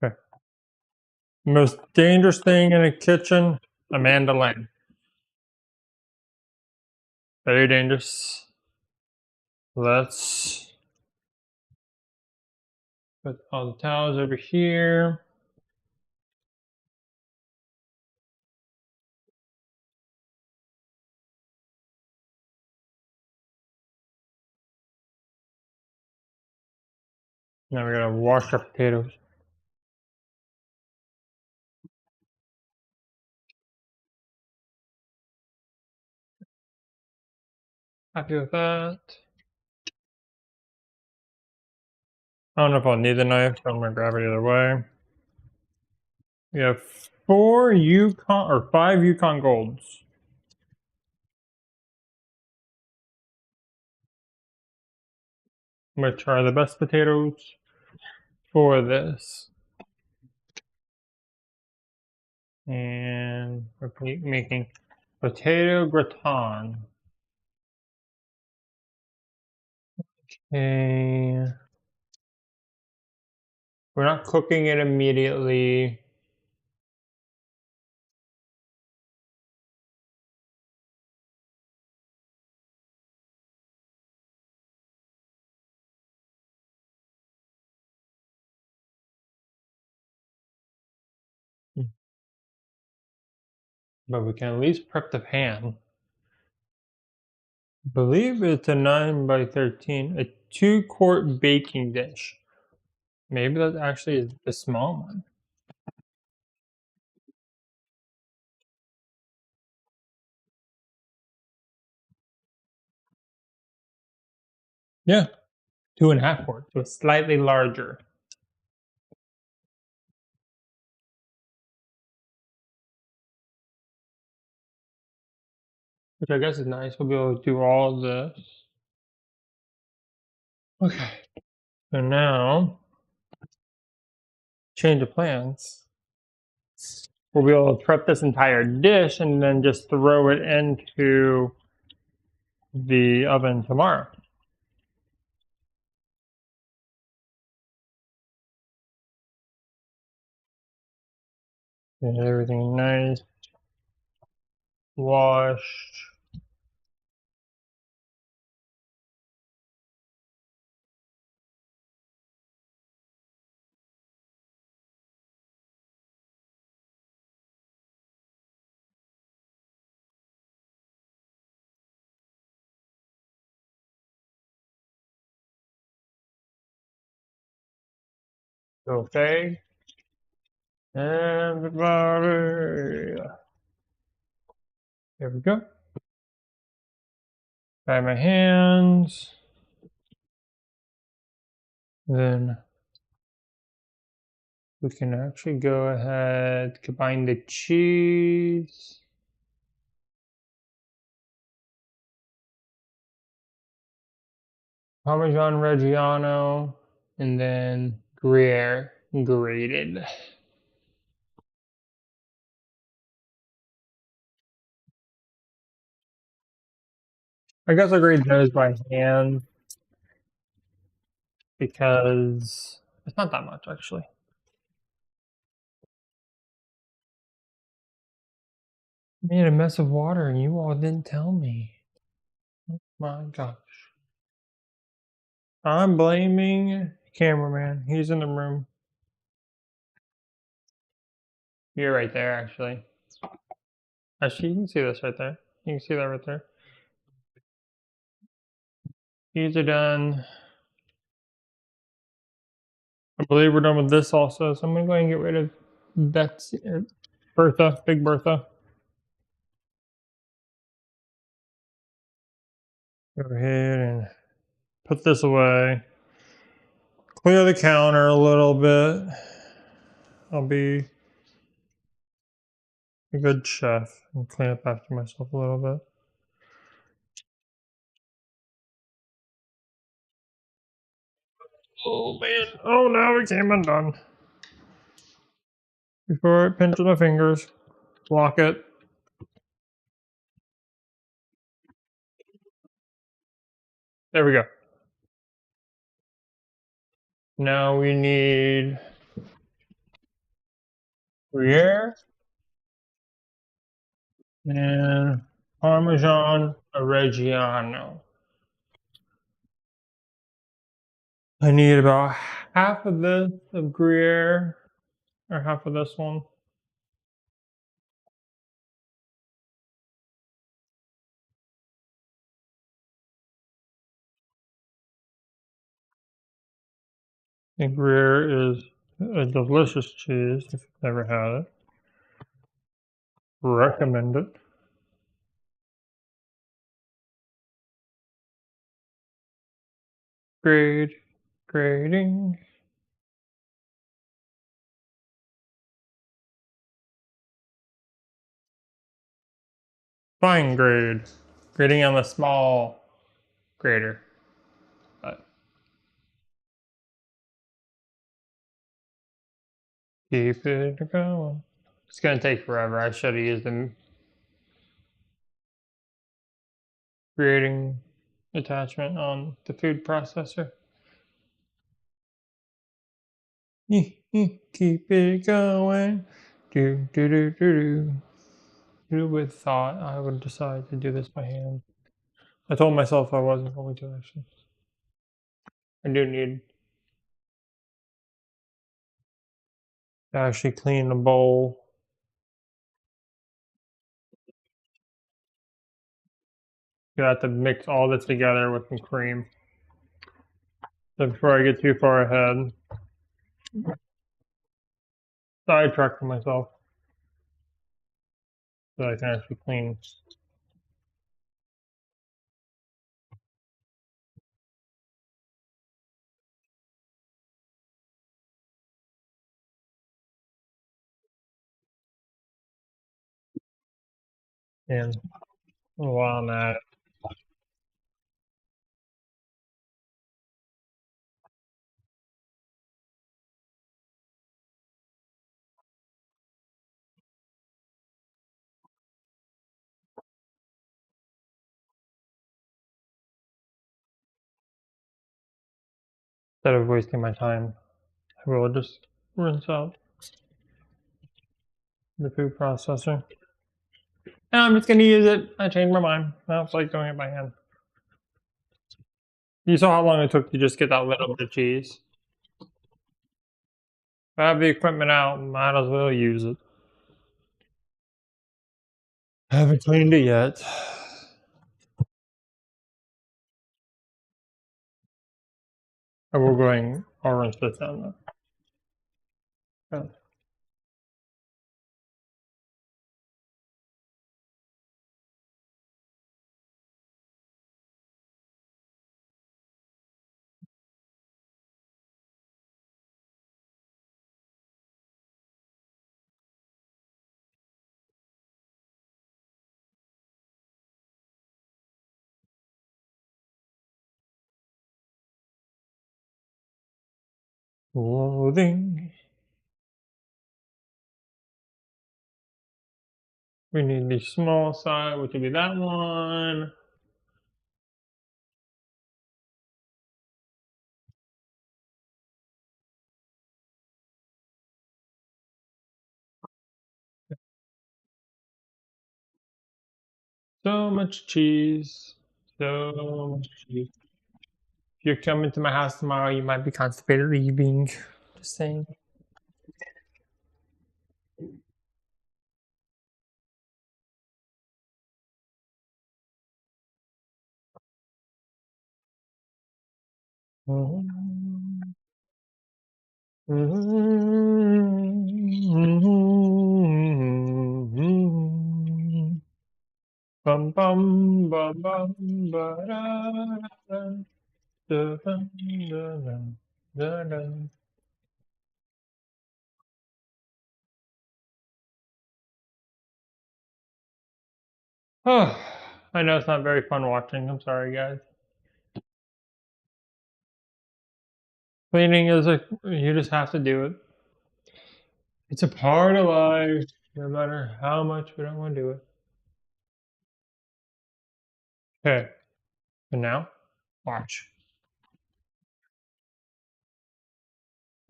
Okay. Most dangerous thing in a kitchen, a mandolin. Very dangerous. Let's put all the towels over here. Now we gotta wash our potatoes. Happy with that. I don't know if I'll need the knife, but I'm gonna grab it either way. We have 4 Yukon or 5 Yukon Golds. Which are the best potatoes for this. And we're making potato gratin. Okay. We're not cooking it immediately. But we can at least prep the pan. I believe it's a 9 by 13, a 2-quart baking dish. Maybe that actually is the small one. Yeah, 2.5 quarts, so slightly larger. Which I guess is nice. We'll be able to do all this. Okay, so now change of plans. We'll be able to prep this entire dish and then just throw it into the oven tomorrow. Get everything nice, washed. Okay, everybody. There we go. Dry my hands. Then we can actually go ahead, combine the cheese. Parmesan Reggiano, and then Gruyere grated. I guess I grate those by hand because it's not that much actually. I made a mess of water and you all didn't tell me. Oh my gosh. I'm blaming cameraman. He's in the room. You're right there, actually. Actually, you can see this right there. You can see that right there. These are done. I believe we're done with this also, so I'm gonna go ahead and get rid of Betsy, Bertha, Big Bertha. Go ahead and put this away. Clear the counter a little bit. I'll be a good chef and clean up after myself a little bit. Oh man. Oh no, it came undone. Before I pinch my fingers, lock it. There we go. Now we need Gruyere and Parmesan Reggiano. I need about half of this of Gruyere, or half of this one. And Gruyere is a delicious cheese if you've never had it. Recommend it. Grade, grading. Fine grade. Grading on the small grader. But keep it going. It's gonna take forever. I should have used the grading attachment on the food processor. Keep it going. Do do do do do. Who would thought I would decide to do this by hand? I told myself I wasn't going to actually. I do need to actually clean the bowl. You have to mix all this together with some cream. So before I get too far ahead, sidetrack myself so I can actually clean. And while I'm at it, instead of wasting my time, I will just rinse out the food processor. And I'm just gonna use it. I changed my mind. I was like doing it by hand. You saw how long it took to just get that little bit of cheese. If I have the equipment out, might as well use it. I haven't cleaned it yet. And we're going orange this down though. Clothing. We need the small side, which would be that one. So much cheese. So much cheese. If you're coming to my house tomorrow, you might be constipated leaving. Just saying. Bum bum bum bum ba da da da da da da da. Oh, I know it's not very fun watching. I'm sorry, guys. Cleaning is you just have to do it. It's a part of life, no matter how much we don't want to do it. Okay, and now, watch.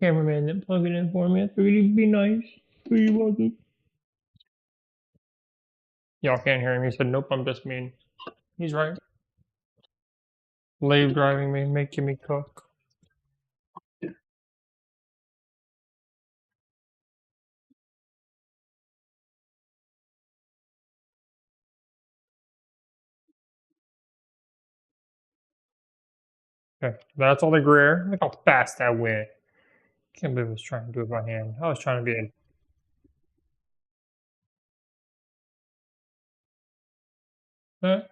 Cameraman didn't plug it in for me. I thought he'd be nice. But he wasn't. Y'all can't hear him. He said, nope, I'm just mean. He's right. Slave driving me, making me cook. Okay, that's all the Gruyere. Look how fast that went. Can't believe I was trying to do it by hand. I was trying to be a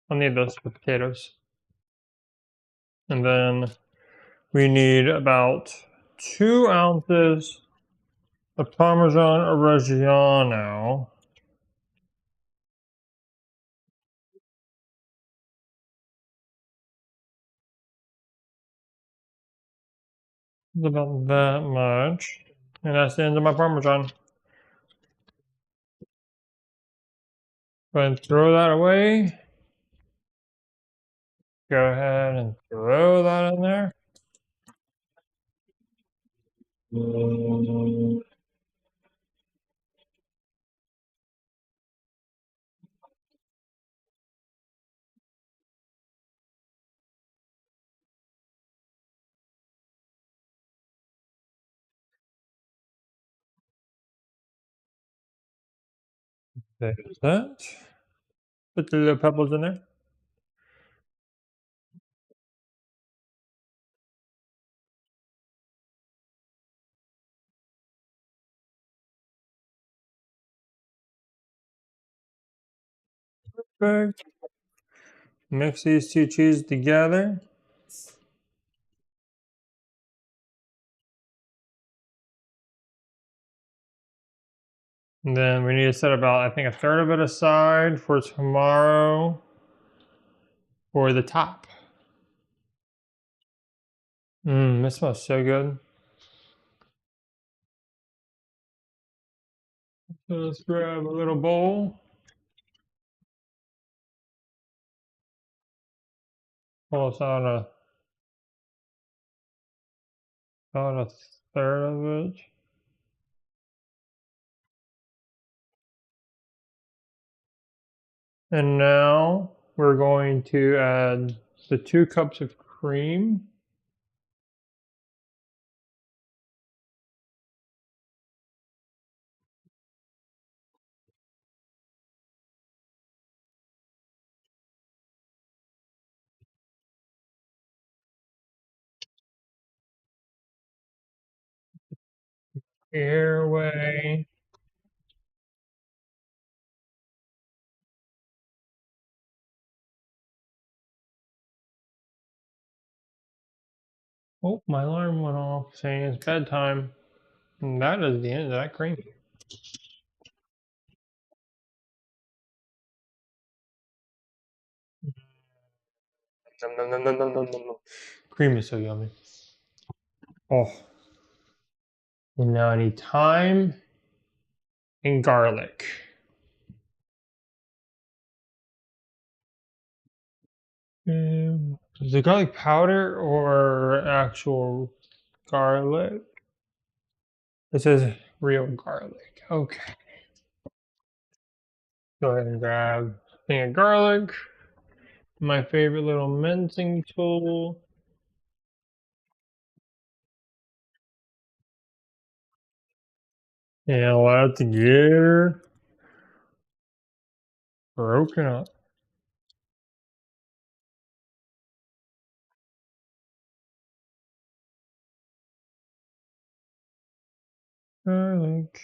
I'll need those for potatoes. And then we need about 2 ounces of Parmesan Reggiano. It's about that much. And that's the end of my Parmesan. Go ahead and throw that away. Go ahead and throw that in there. There's that. Put the little pebbles in there. Perfect. Mix these 2 cheeses together. And then we need to set about, I think, a third of it aside for tomorrow for the top. This smells so good. So let's grab a little bowl. Pull us out about a third of it. And now we're going to add the 2 cups of cream. Airway. Oh, my alarm went off saying it's bedtime. And that is the end of that cream. Nom, nom, nom, nom, nom, nom, nom. Cream is so yummy. Oh, and now I need thyme and garlic. Is it garlic powder or actual garlic? It says real garlic. Okay. Go ahead and grab a thing of garlic. My favorite little mincing tool. And let it get broken up. Garlic.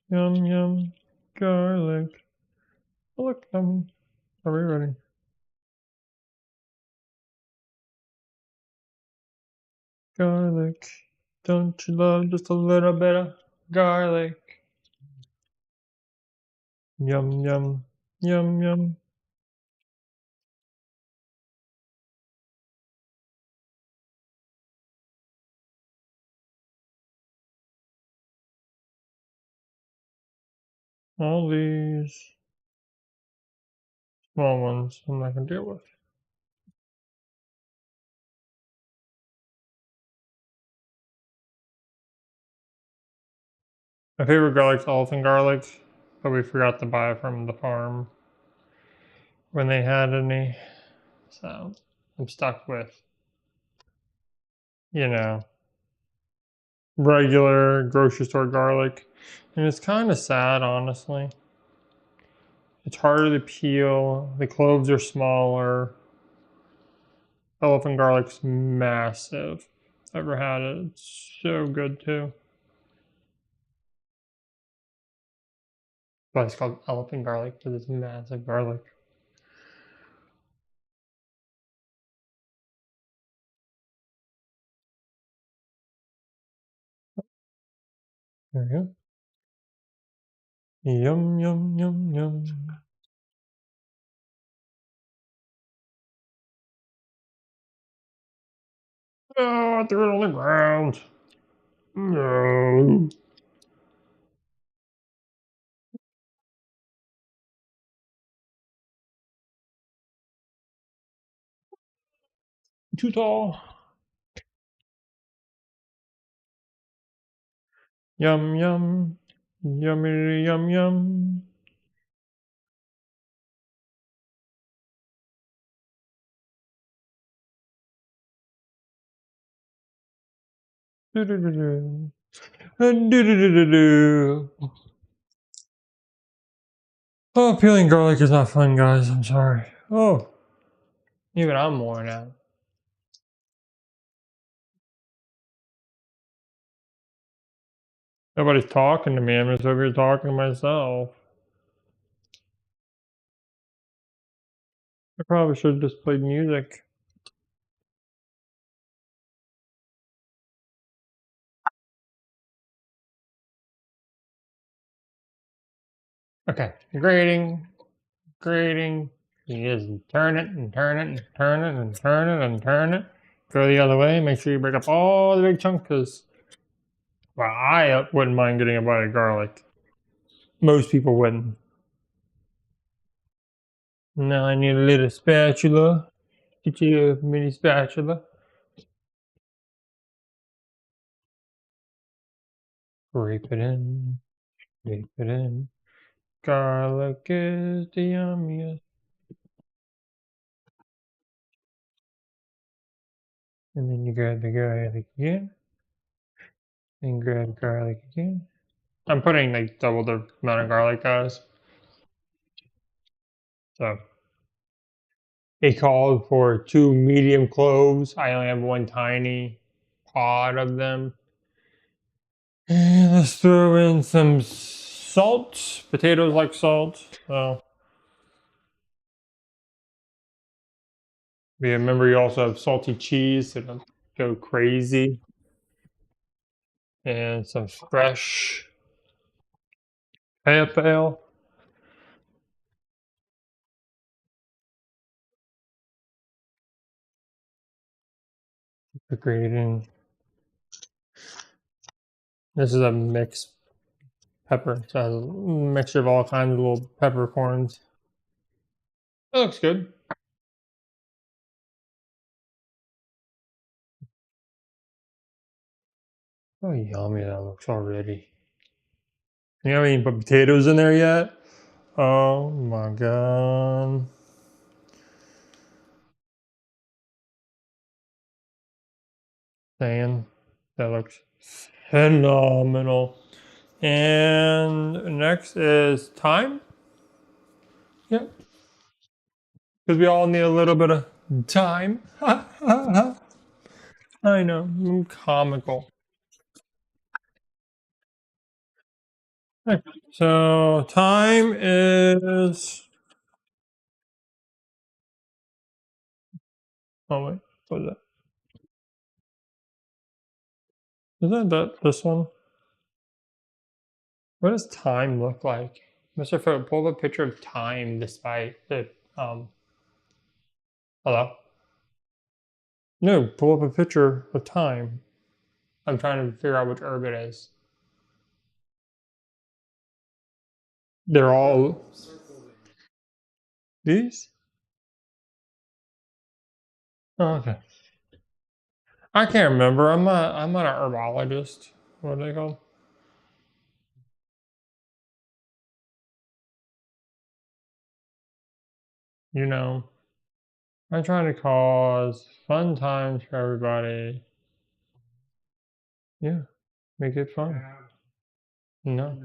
Yum yum. Garlic. Look, are we ready? Garlic. Don't you love just a little bit of garlic? Yum yum. Yum yum. All these small ones I'm not gonna deal with. My favorite garlic's elephant garlic, but we forgot to buy it from the farm when they had any. So I'm stuck with, you know, regular grocery store garlic. And it's kind of sad, honestly. It's harder to peel. The cloves are smaller. Elephant garlic's massive. Ever had it? It's so good too. But it's called elephant garlic because it's massive garlic. There we go. Yum, yum, yum, yum. Oh, I threw it on the ground. No. Too tall. Yum, yum. Yummy, yum, yum. Do, do, do, do. Do, do, do, do, do. Oh, peeling garlic is not fun, guys. I'm sorry. Oh, even I'm worn out. Nobody's talking to me. I'm just over here talking to myself. I probably should have just played music. Okay, grating, grating. You just turn it and turn it and turn it and turn it and turn it. Go the other way. Make sure you break up all the big chunks because, well, I wouldn't mind getting a bite of garlic. Most people wouldn't. Now I need a little spatula. Get you a mini spatula. Scrape it in. Scrape it in. Garlic is the yummiest. And then you grab the garlic again. And grab garlic again. I'm putting like double the amount of garlic, guys. So it called for 2 medium cloves. I only have 1 tiny pod of them. And let's throw in some salt. Potatoes like salt. So remember, you also have salty cheese, so don't go crazy. And some fresh pepper. Grating. This is a mixed pepper. So it has a mixture of all kinds of little peppercorns. That looks good. Oh, yummy that looks already. You haven't even put potatoes in there yet? Oh my god. Saying that looks phenomenal. And next is thyme. Yep. Because we all need a little bit of time. I know. I'm comical. Okay. So time is. Oh wait, what is that? Isn't that this one? What does time look like? Mr. Foot, pull up a picture of time despite the hello? No, pull up a picture of time. I'm trying to figure out which herb it is. They're all these? Oh, okay. I can't remember. I'm not an herbologist. What are they called? You know. I'm trying to cause fun times for everybody. Yeah. Make it fun. No.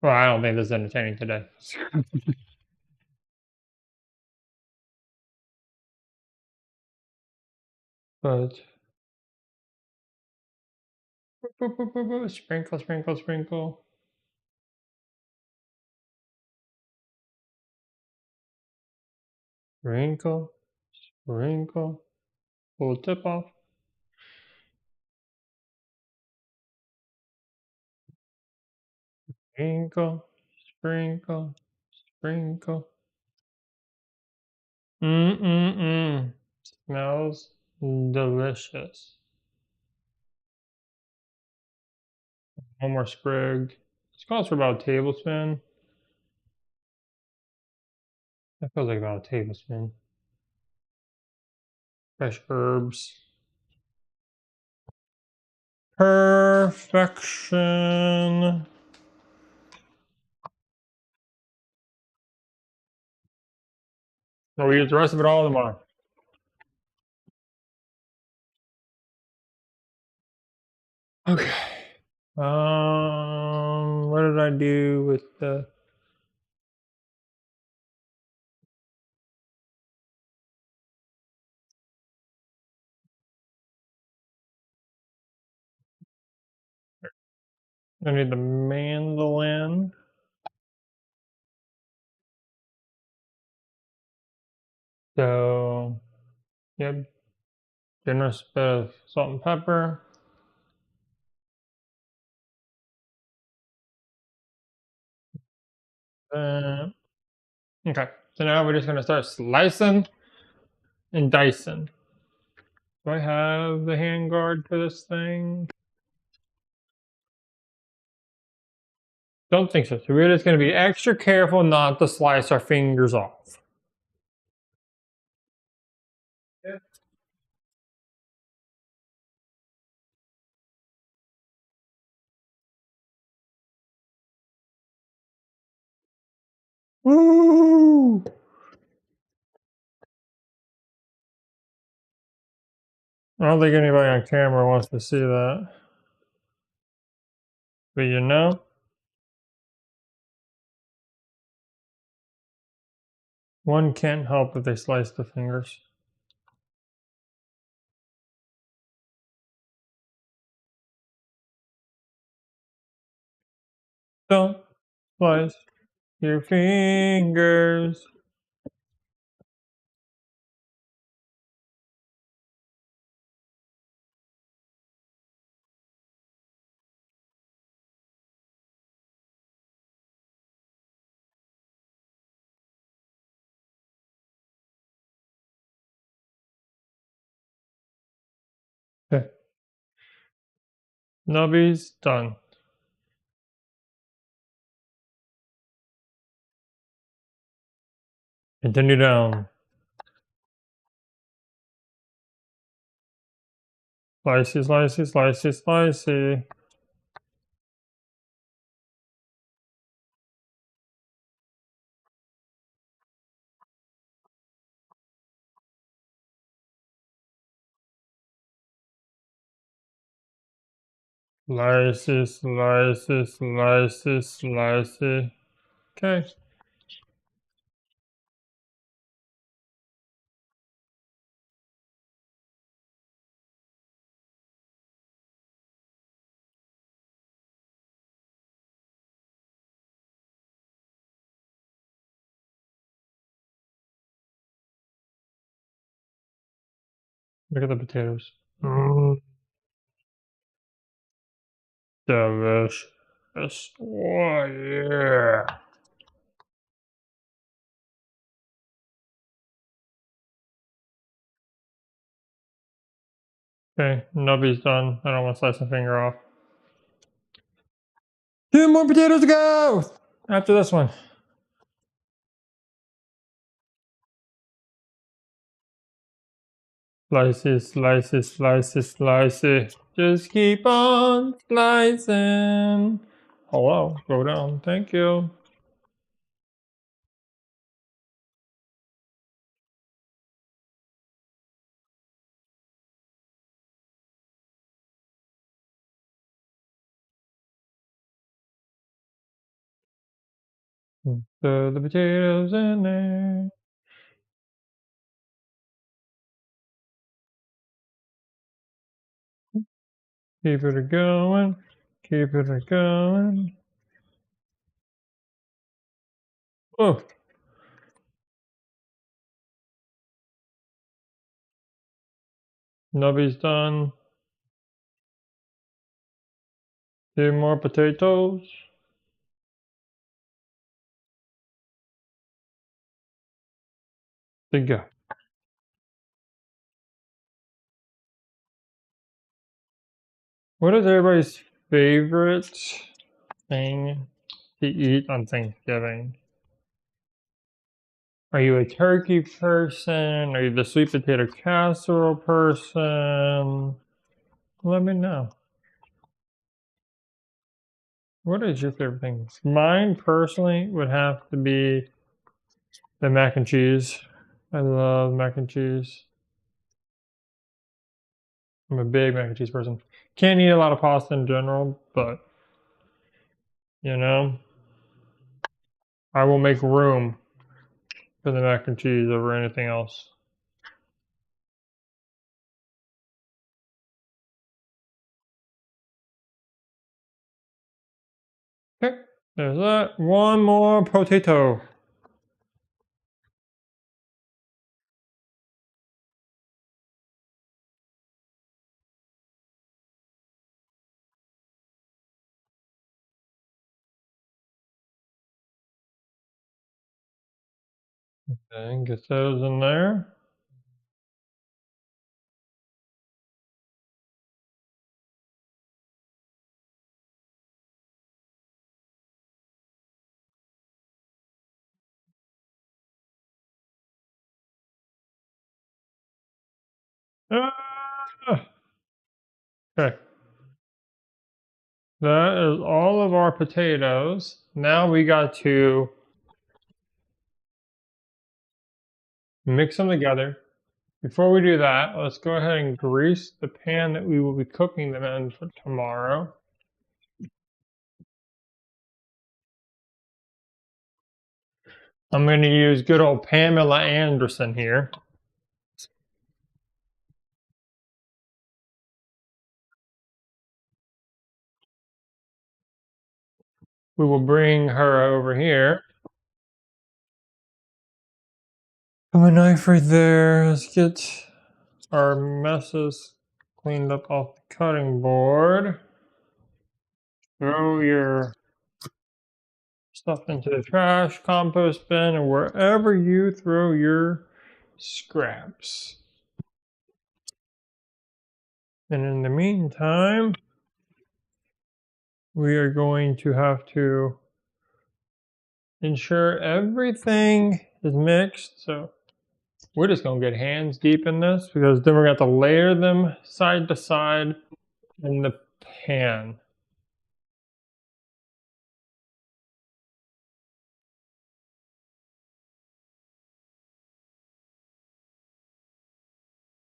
Well, I don't think this is entertaining today. But sprinkle, sprinkle, sprinkle. Sprinkle, sprinkle. Pull tip off. Sprinkle, sprinkle, sprinkle. Mm-mm-mm. Smells delicious. One more sprig. This calls for about a tablespoon. That feels like about a tablespoon. Fresh herbs. Perfection. We'll use the rest of it all tomorrow. Okay. What did I do with the? I need the mandolin. So, yep, generous bit of salt and pepper. Okay, so now we're just gonna start slicing and dicing. Do I have the hand guard for this thing? Don't think so. So we're just gonna be extra careful not to slice our fingers off. Woo! I don't think anybody on camera wants to see that. But you know, one can't help if they slice the fingers. Don't slice your fingers. Okay. Nubby's done. Continue down. Slicey, slicey, slicey, slicey. Slicey, slicey, slicey, slicey. Okay. Look at the potatoes. Delicious. Oh, yeah. Okay, Nubby's done. I don't want to slice my finger off. 2 more potatoes to go! After this one. Slicey, slicey, slicey, slicey. Just keep on slicing. Hello, go down. Thank you. Throw the potatoes in there. Keep it a going. Keep it a going. Oh. Nubby's done. 2 more potatoes. To go. What is everybody's favorite thing to eat on Thanksgiving? Are you a turkey person? Are you the sweet potato casserole person? Let me know. What is your favorite thing? Mine personally would have to be the mac and cheese. I love mac and cheese. I'm a big mac and cheese person. Can't eat a lot of pasta in general, but you know, I will make room for the mac and cheese over anything else. Okay, there's that. 1 more potato. Okay, get those in there. Ah! Okay. That is all of our potatoes. Now we got to mix them together. Before we do that, let's go ahead and grease the pan that we will be cooking them in for tomorrow. I'm going to use good old Pamela Anderson here. We will bring her over here. My knife right there. Let's get our messes cleaned up off the cutting board. Throw your stuff into the trash, compost bin, or wherever you throw your scraps. And in the meantime, we are going to have to ensure everything is mixed. So we're just going to get hands deep in this because then we're going to have to layer them side to side in the pan.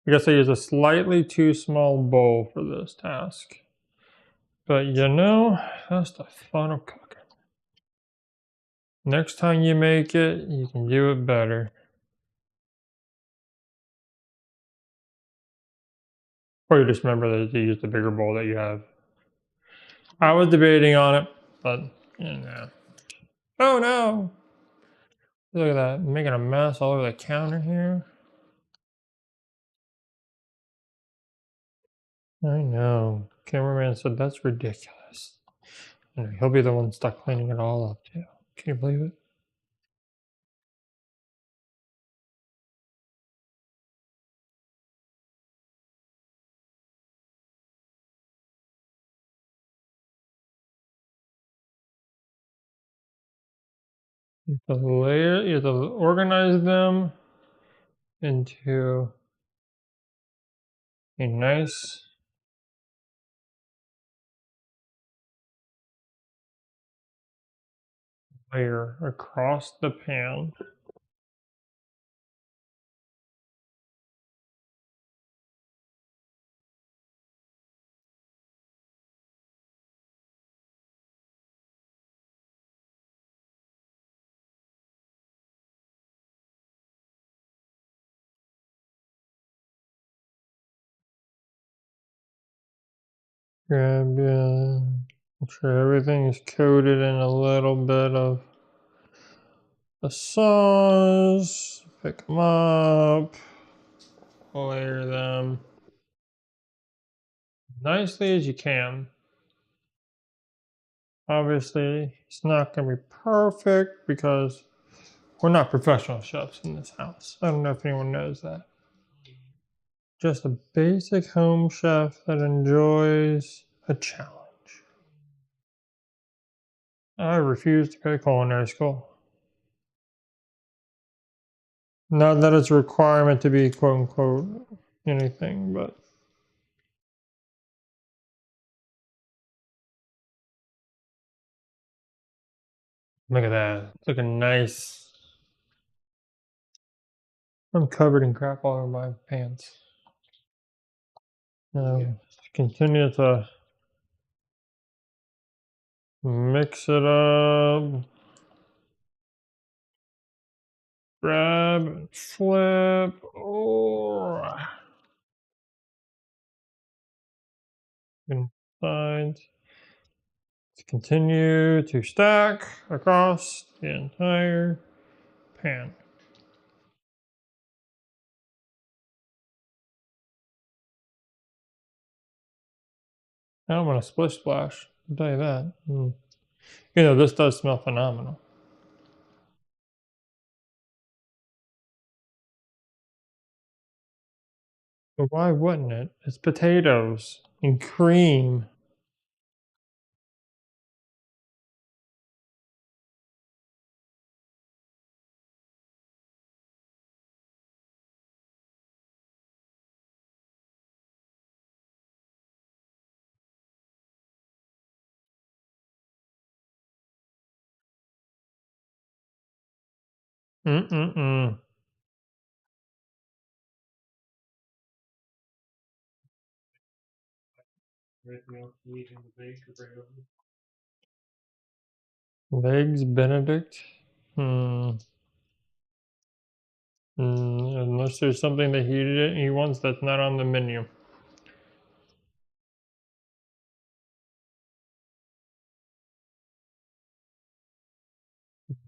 I guess I use a slightly too small bowl for this task. But you know, that's the fun of cooking. Next time you make it, you can do it better. Or you just remember that you use the bigger bowl that you have. I was debating on it, but you know. Oh no! Look at that, making a mess all over the counter here. I know. Cameraman said that's ridiculous. And he'll be the one stuck cleaning it all up too. Can you believe it? You have to layer, you have to organize them into a nice layer across the pan. Grab, make sure everything is coated in a little bit of the sauce. Pick them up, layer them nicely as you can. Obviously, it's not going to be perfect because we're not professional chefs in this house. I don't know if anyone knows that. Just a basic home chef that enjoys a challenge. I refuse to go to culinary school. Not that it's a requirement to be quote unquote anything, but look at that. It's looking nice. I'm covered in crap all over my pants. Now, continue to mix it up. Grab and flip. Oh. Inside. Continue to stack across the entire pan. I don't want a splish splash, I'll tell you that. You know, this does smell phenomenal. But why wouldn't it? It's potatoes and cream. Mm-mm-mm. Eggs Benedict? Unless there's something that he wants that's not on the menu.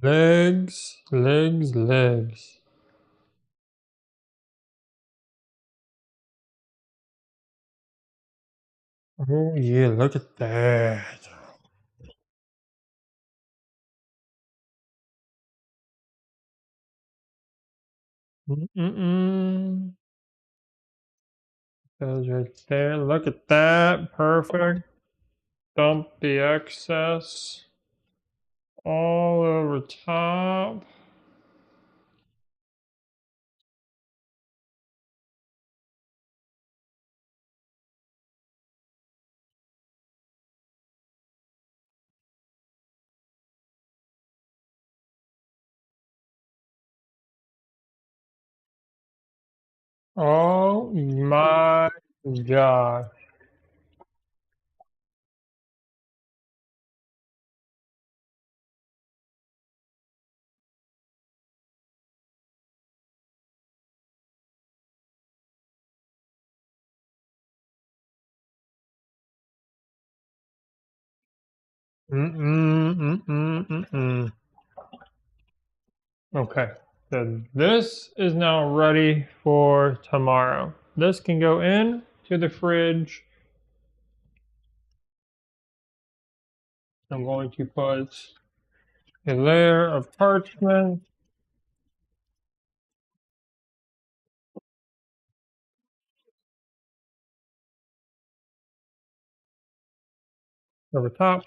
Legs, legs, legs. Oh yeah, look at that. Mm-mm-mm. Those right there. Look at that. Perfect. Dump the excess all over top. Oh my god. Okay, so this is now ready for tomorrow. This can go in to the fridge. I'm going to put a layer of parchment over top.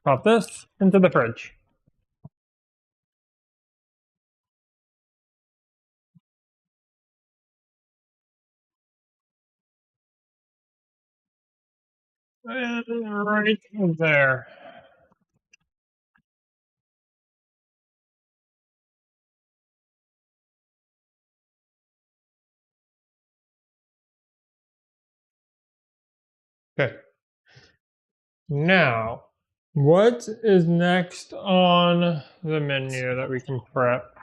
Pop this into the fridge. And right there. Okay. Now, what is next on the menu that we can prep?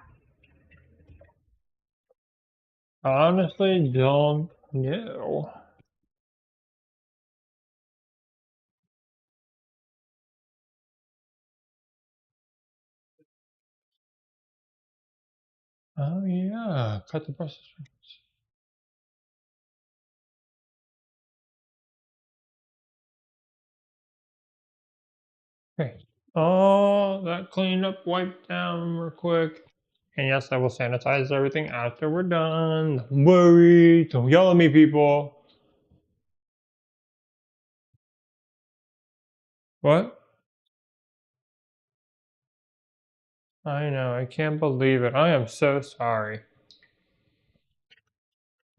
Honestly, don't know. Oh yeah, cut the Brussels sprouts. Okay. Oh, that cleanup wiped down real quick. And yes, I will sanitize everything after we're done. Don't worry. Don't yell at me, people. What? I know. I can't believe it. I am so sorry.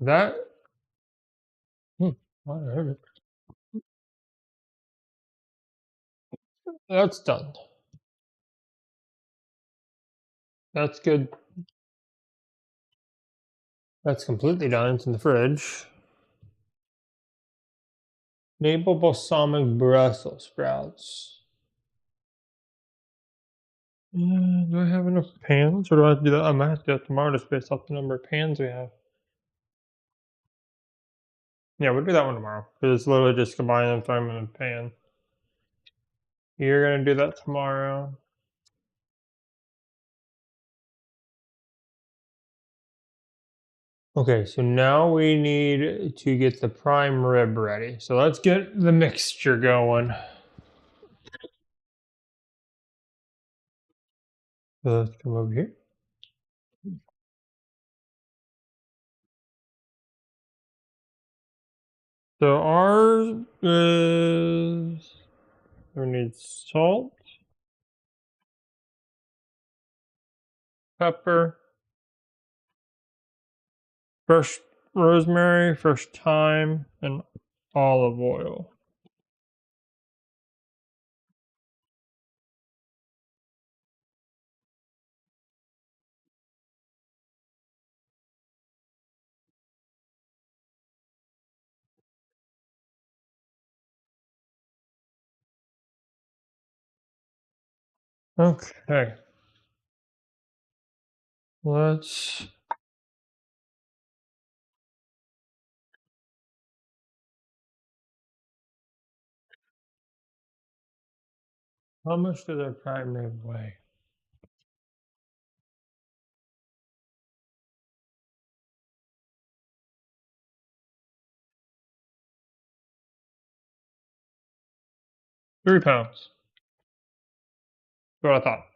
That. Whatever. That's done. That's good. That's completely done. It's in the fridge. Maple balsamic Brussels sprouts. Do I have enough pans, or do I have to do that? I might have to do that tomorrow just based off the number of pans we have. Yeah, we'll do that one tomorrow. Because it's literally just combine them, throw them in a pan. You're gonna do that tomorrow. Okay, so now we need to get the prime rib ready. So let's get the mixture going. So let's come over here. So ours is, we need salt, pepper, fresh rosemary, fresh thyme, and olive oil. Okay. Let's, how much does our prime rib weigh? £3. That's what I thought.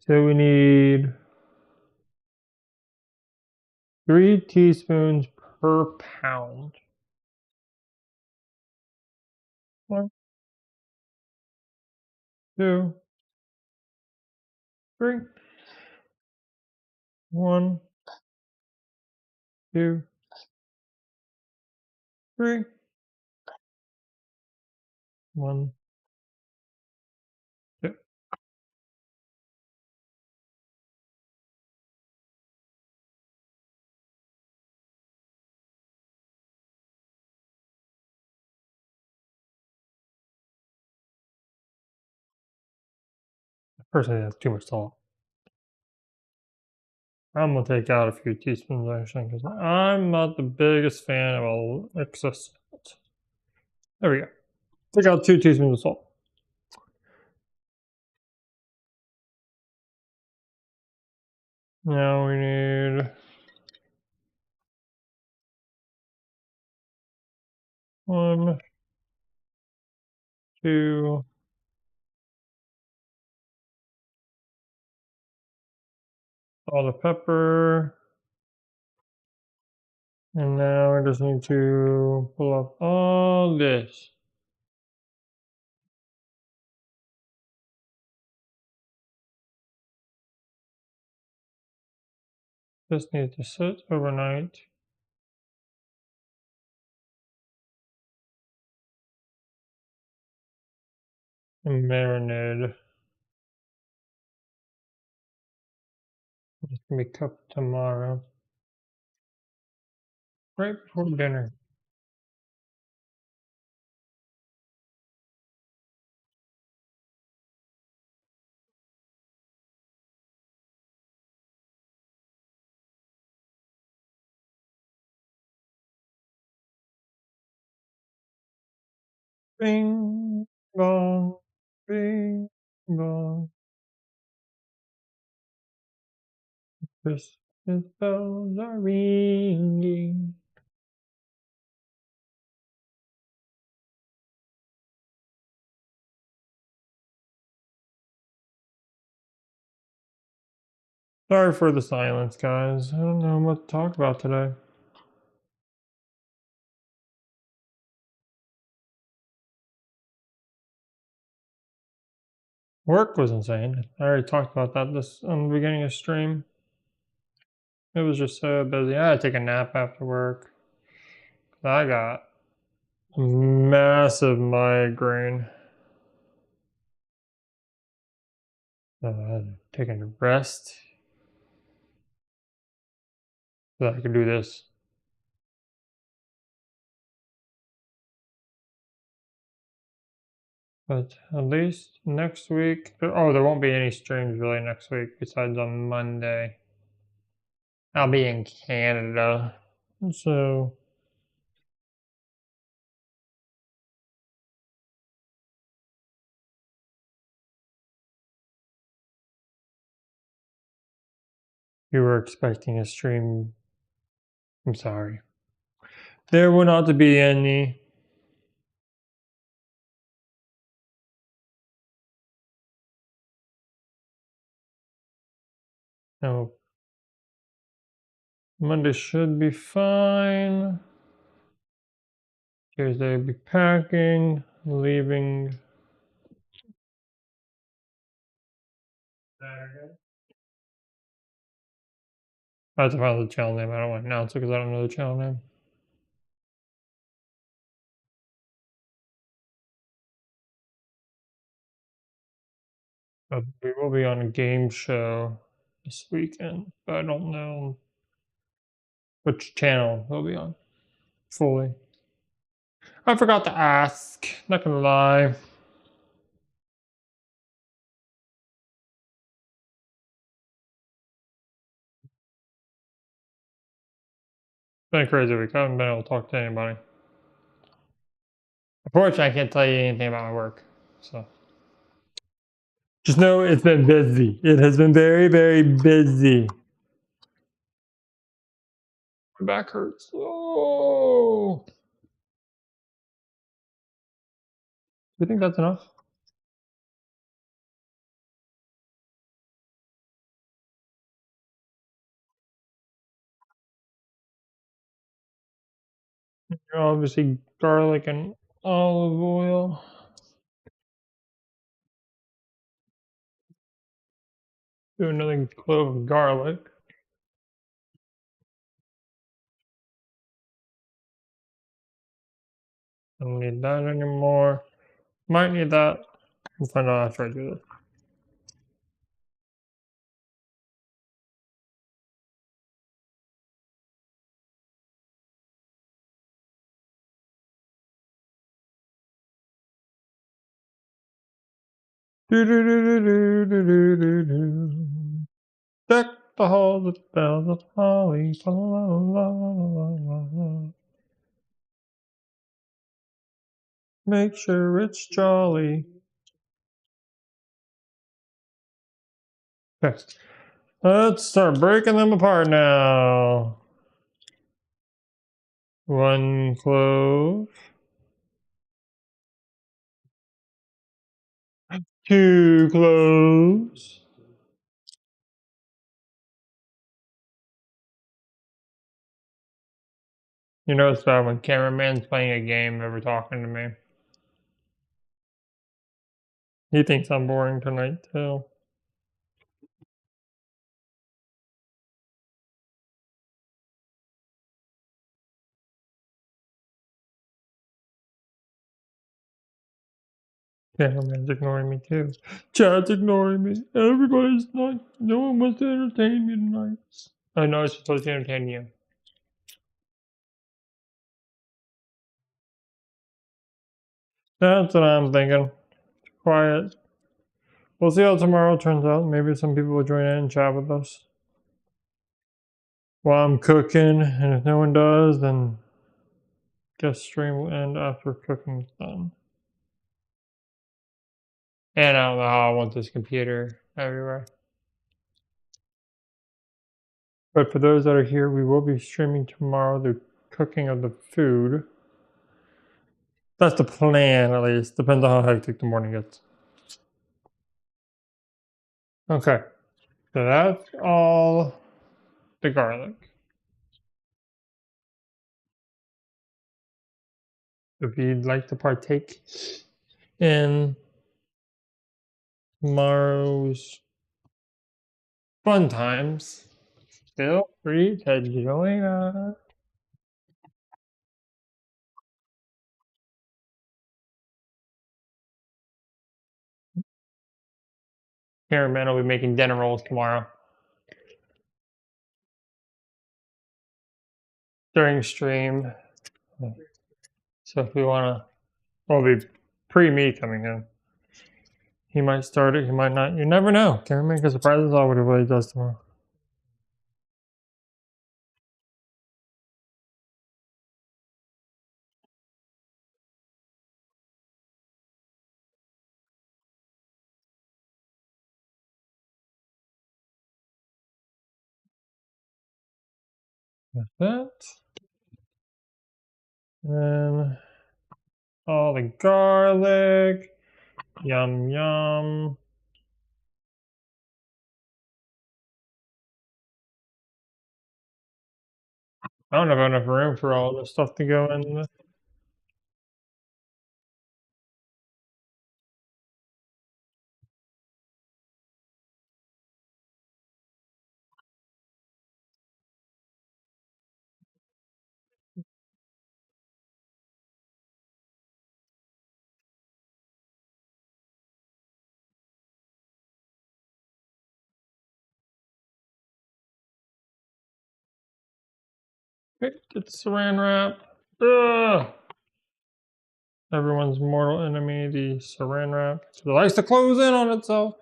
So we need 3 teaspoons per pound. What? 2, 3. 1, 2, 3. 1, 2. Personally, that's too much salt. I'm gonna take out a few teaspoons actually because I'm not the biggest fan of all excess salt. There we go. Take out 2 teaspoons of salt. Now we need 1, 2, salt and pepper. And now I just need to pull up all this. This needs to sit overnight. And marinade. It's gonna be cooked tomorrow. Right before dinner. Bing bong, bing bong. Christmas bells are ringing. Sorry for the silence, guys. I don't know what to talk about today. Work was insane. I already talked about that this on the beginning of stream. It was just so busy. I had to take a nap after work. I got a massive migraine. So I had to take a rest so that I could do this. But at least next week, oh, there won't be any streams really next week besides on Monday. I'll be in Canada. So you were expecting a stream. I'm sorry. There will not be any. No. Monday should be fine. Tuesday will be packing, leaving. Saturday. I have to find the channel name. I don't want to announce it because I don't know the channel name. But we will be on a game show this weekend, but I don't know which channel we'll be on fully. I forgot to ask, not gonna lie. It's been a crazy week. I haven't been able to talk to anybody. Unfortunately, I can't tell you anything about my work. So just know it's been busy. It has been very, very busy. My back hurts. Oh. Do you think that's enough? Obviously, garlic and olive oil. Do another clove of garlic. Don't need that anymore. Might need that. We'll find out after I do this. Do do do do do do do do do. Deck the halls with bells of holly. La, la, la, la, la, la. Make sure it's jolly. Okay. Let's start breaking them apart now. 1 clove. 2 cloves. You know it's bad when cameraman's playing a game never talking to me. He thinks I'm boring tonight too. Cameraman's ignoring me too. Chad's ignoring me. Everybody's not. No one wants to entertain me tonight. I know it's supposed to entertain you. That's what I'm thinking. Quiet. We'll see how tomorrow turns out. Maybe some people will join in and chat with us while I'm cooking. And if no one does, then guest stream will end after cooking's done. And I don't know how I want this computer everywhere. But for those that are here, we will be streaming tomorrow the cooking of the food. That's the plan, at least. Depends on how hectic the morning gets. Okay. So that's all the garlic. If you'd like to partake in tomorrow's fun times, feel free to join us. Cameraman will be making dinner rolls tomorrow during stream. So if we want to, well, it'll be pre-me coming in. He might start it, he might not. You never know. Cameraman can surprise us all with what he does tomorrow. Like that. And all the garlic. Yum, yum. I don't have enough room for all this stuff to go in. Okay, get the saran wrap. Ugh. Everyone's mortal enemy, the saran wrap. So it likes to close in on itself.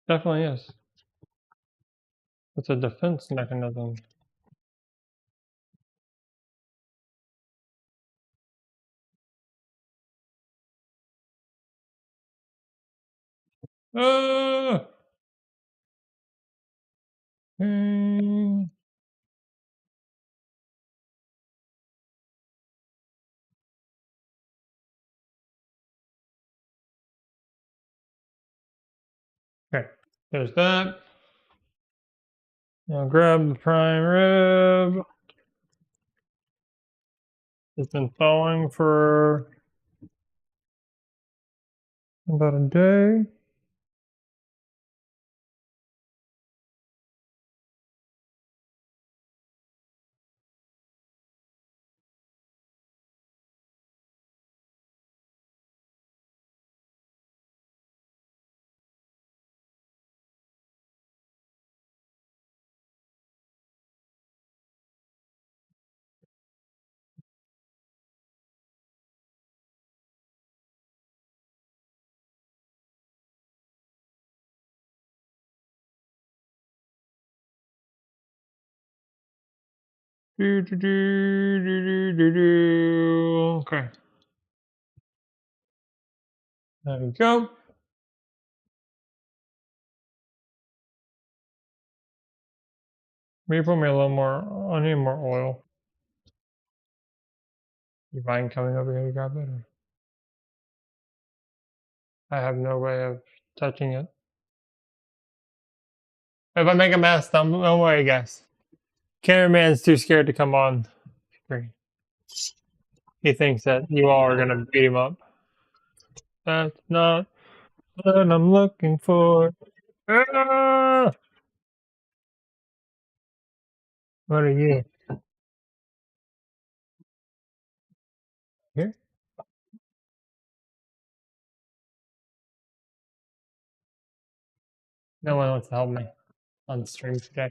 Definitely is. It's a defense mechanism. Ah! Mm. Okay, there's that. Now grab the prime rib. It's been thawing for About a day. Okay. There we go. Maybe put me a little more. I need more oil. You mind coming over here to grab it? Or? I have no way of touching it. If I make a mess, don't worry, guys. Cameraman's too scared to come on screen. He thinks that you all are gonna beat him up. That's not what I'm looking for. Ah! What are you? Here? No one wants to help me on the stream today.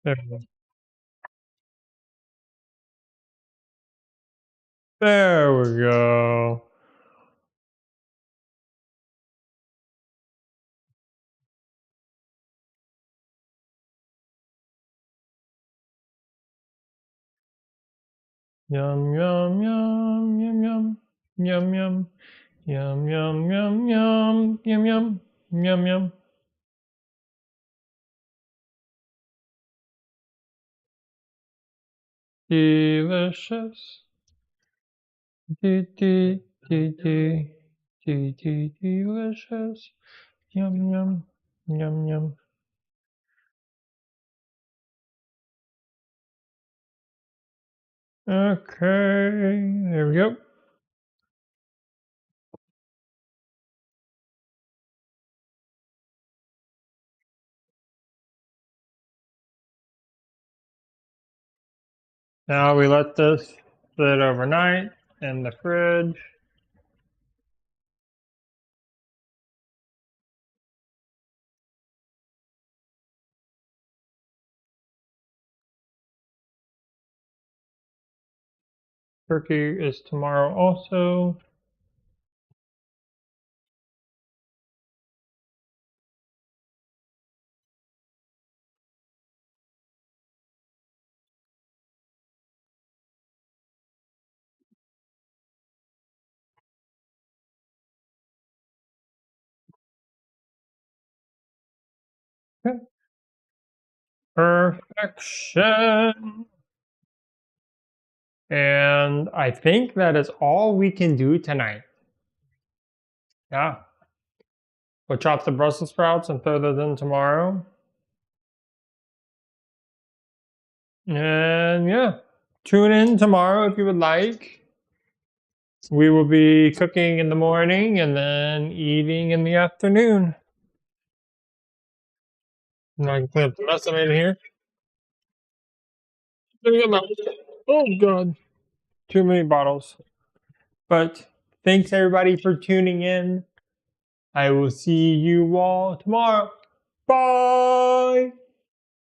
There we go. There we go. Yum yum yum yum yum yum yum yum yum yum yum yum yum yum yum. Delicious. Delicious. Yum yum yum yum. Okay, there we go. Now we let this sit overnight in the fridge. Turkey is tomorrow also. Okay. Perfection. And I think that is all we can do tonight. Yeah. We'll chop the Brussels sprouts and throw those in tomorrow. And yeah, tune in tomorrow if you would like. We will be cooking in the morning and then eating in the afternoon. And I can clean up the mess I made in here. Oh god, too many bottles. But thanks everybody for tuning in. I will see you all tomorrow. Bye.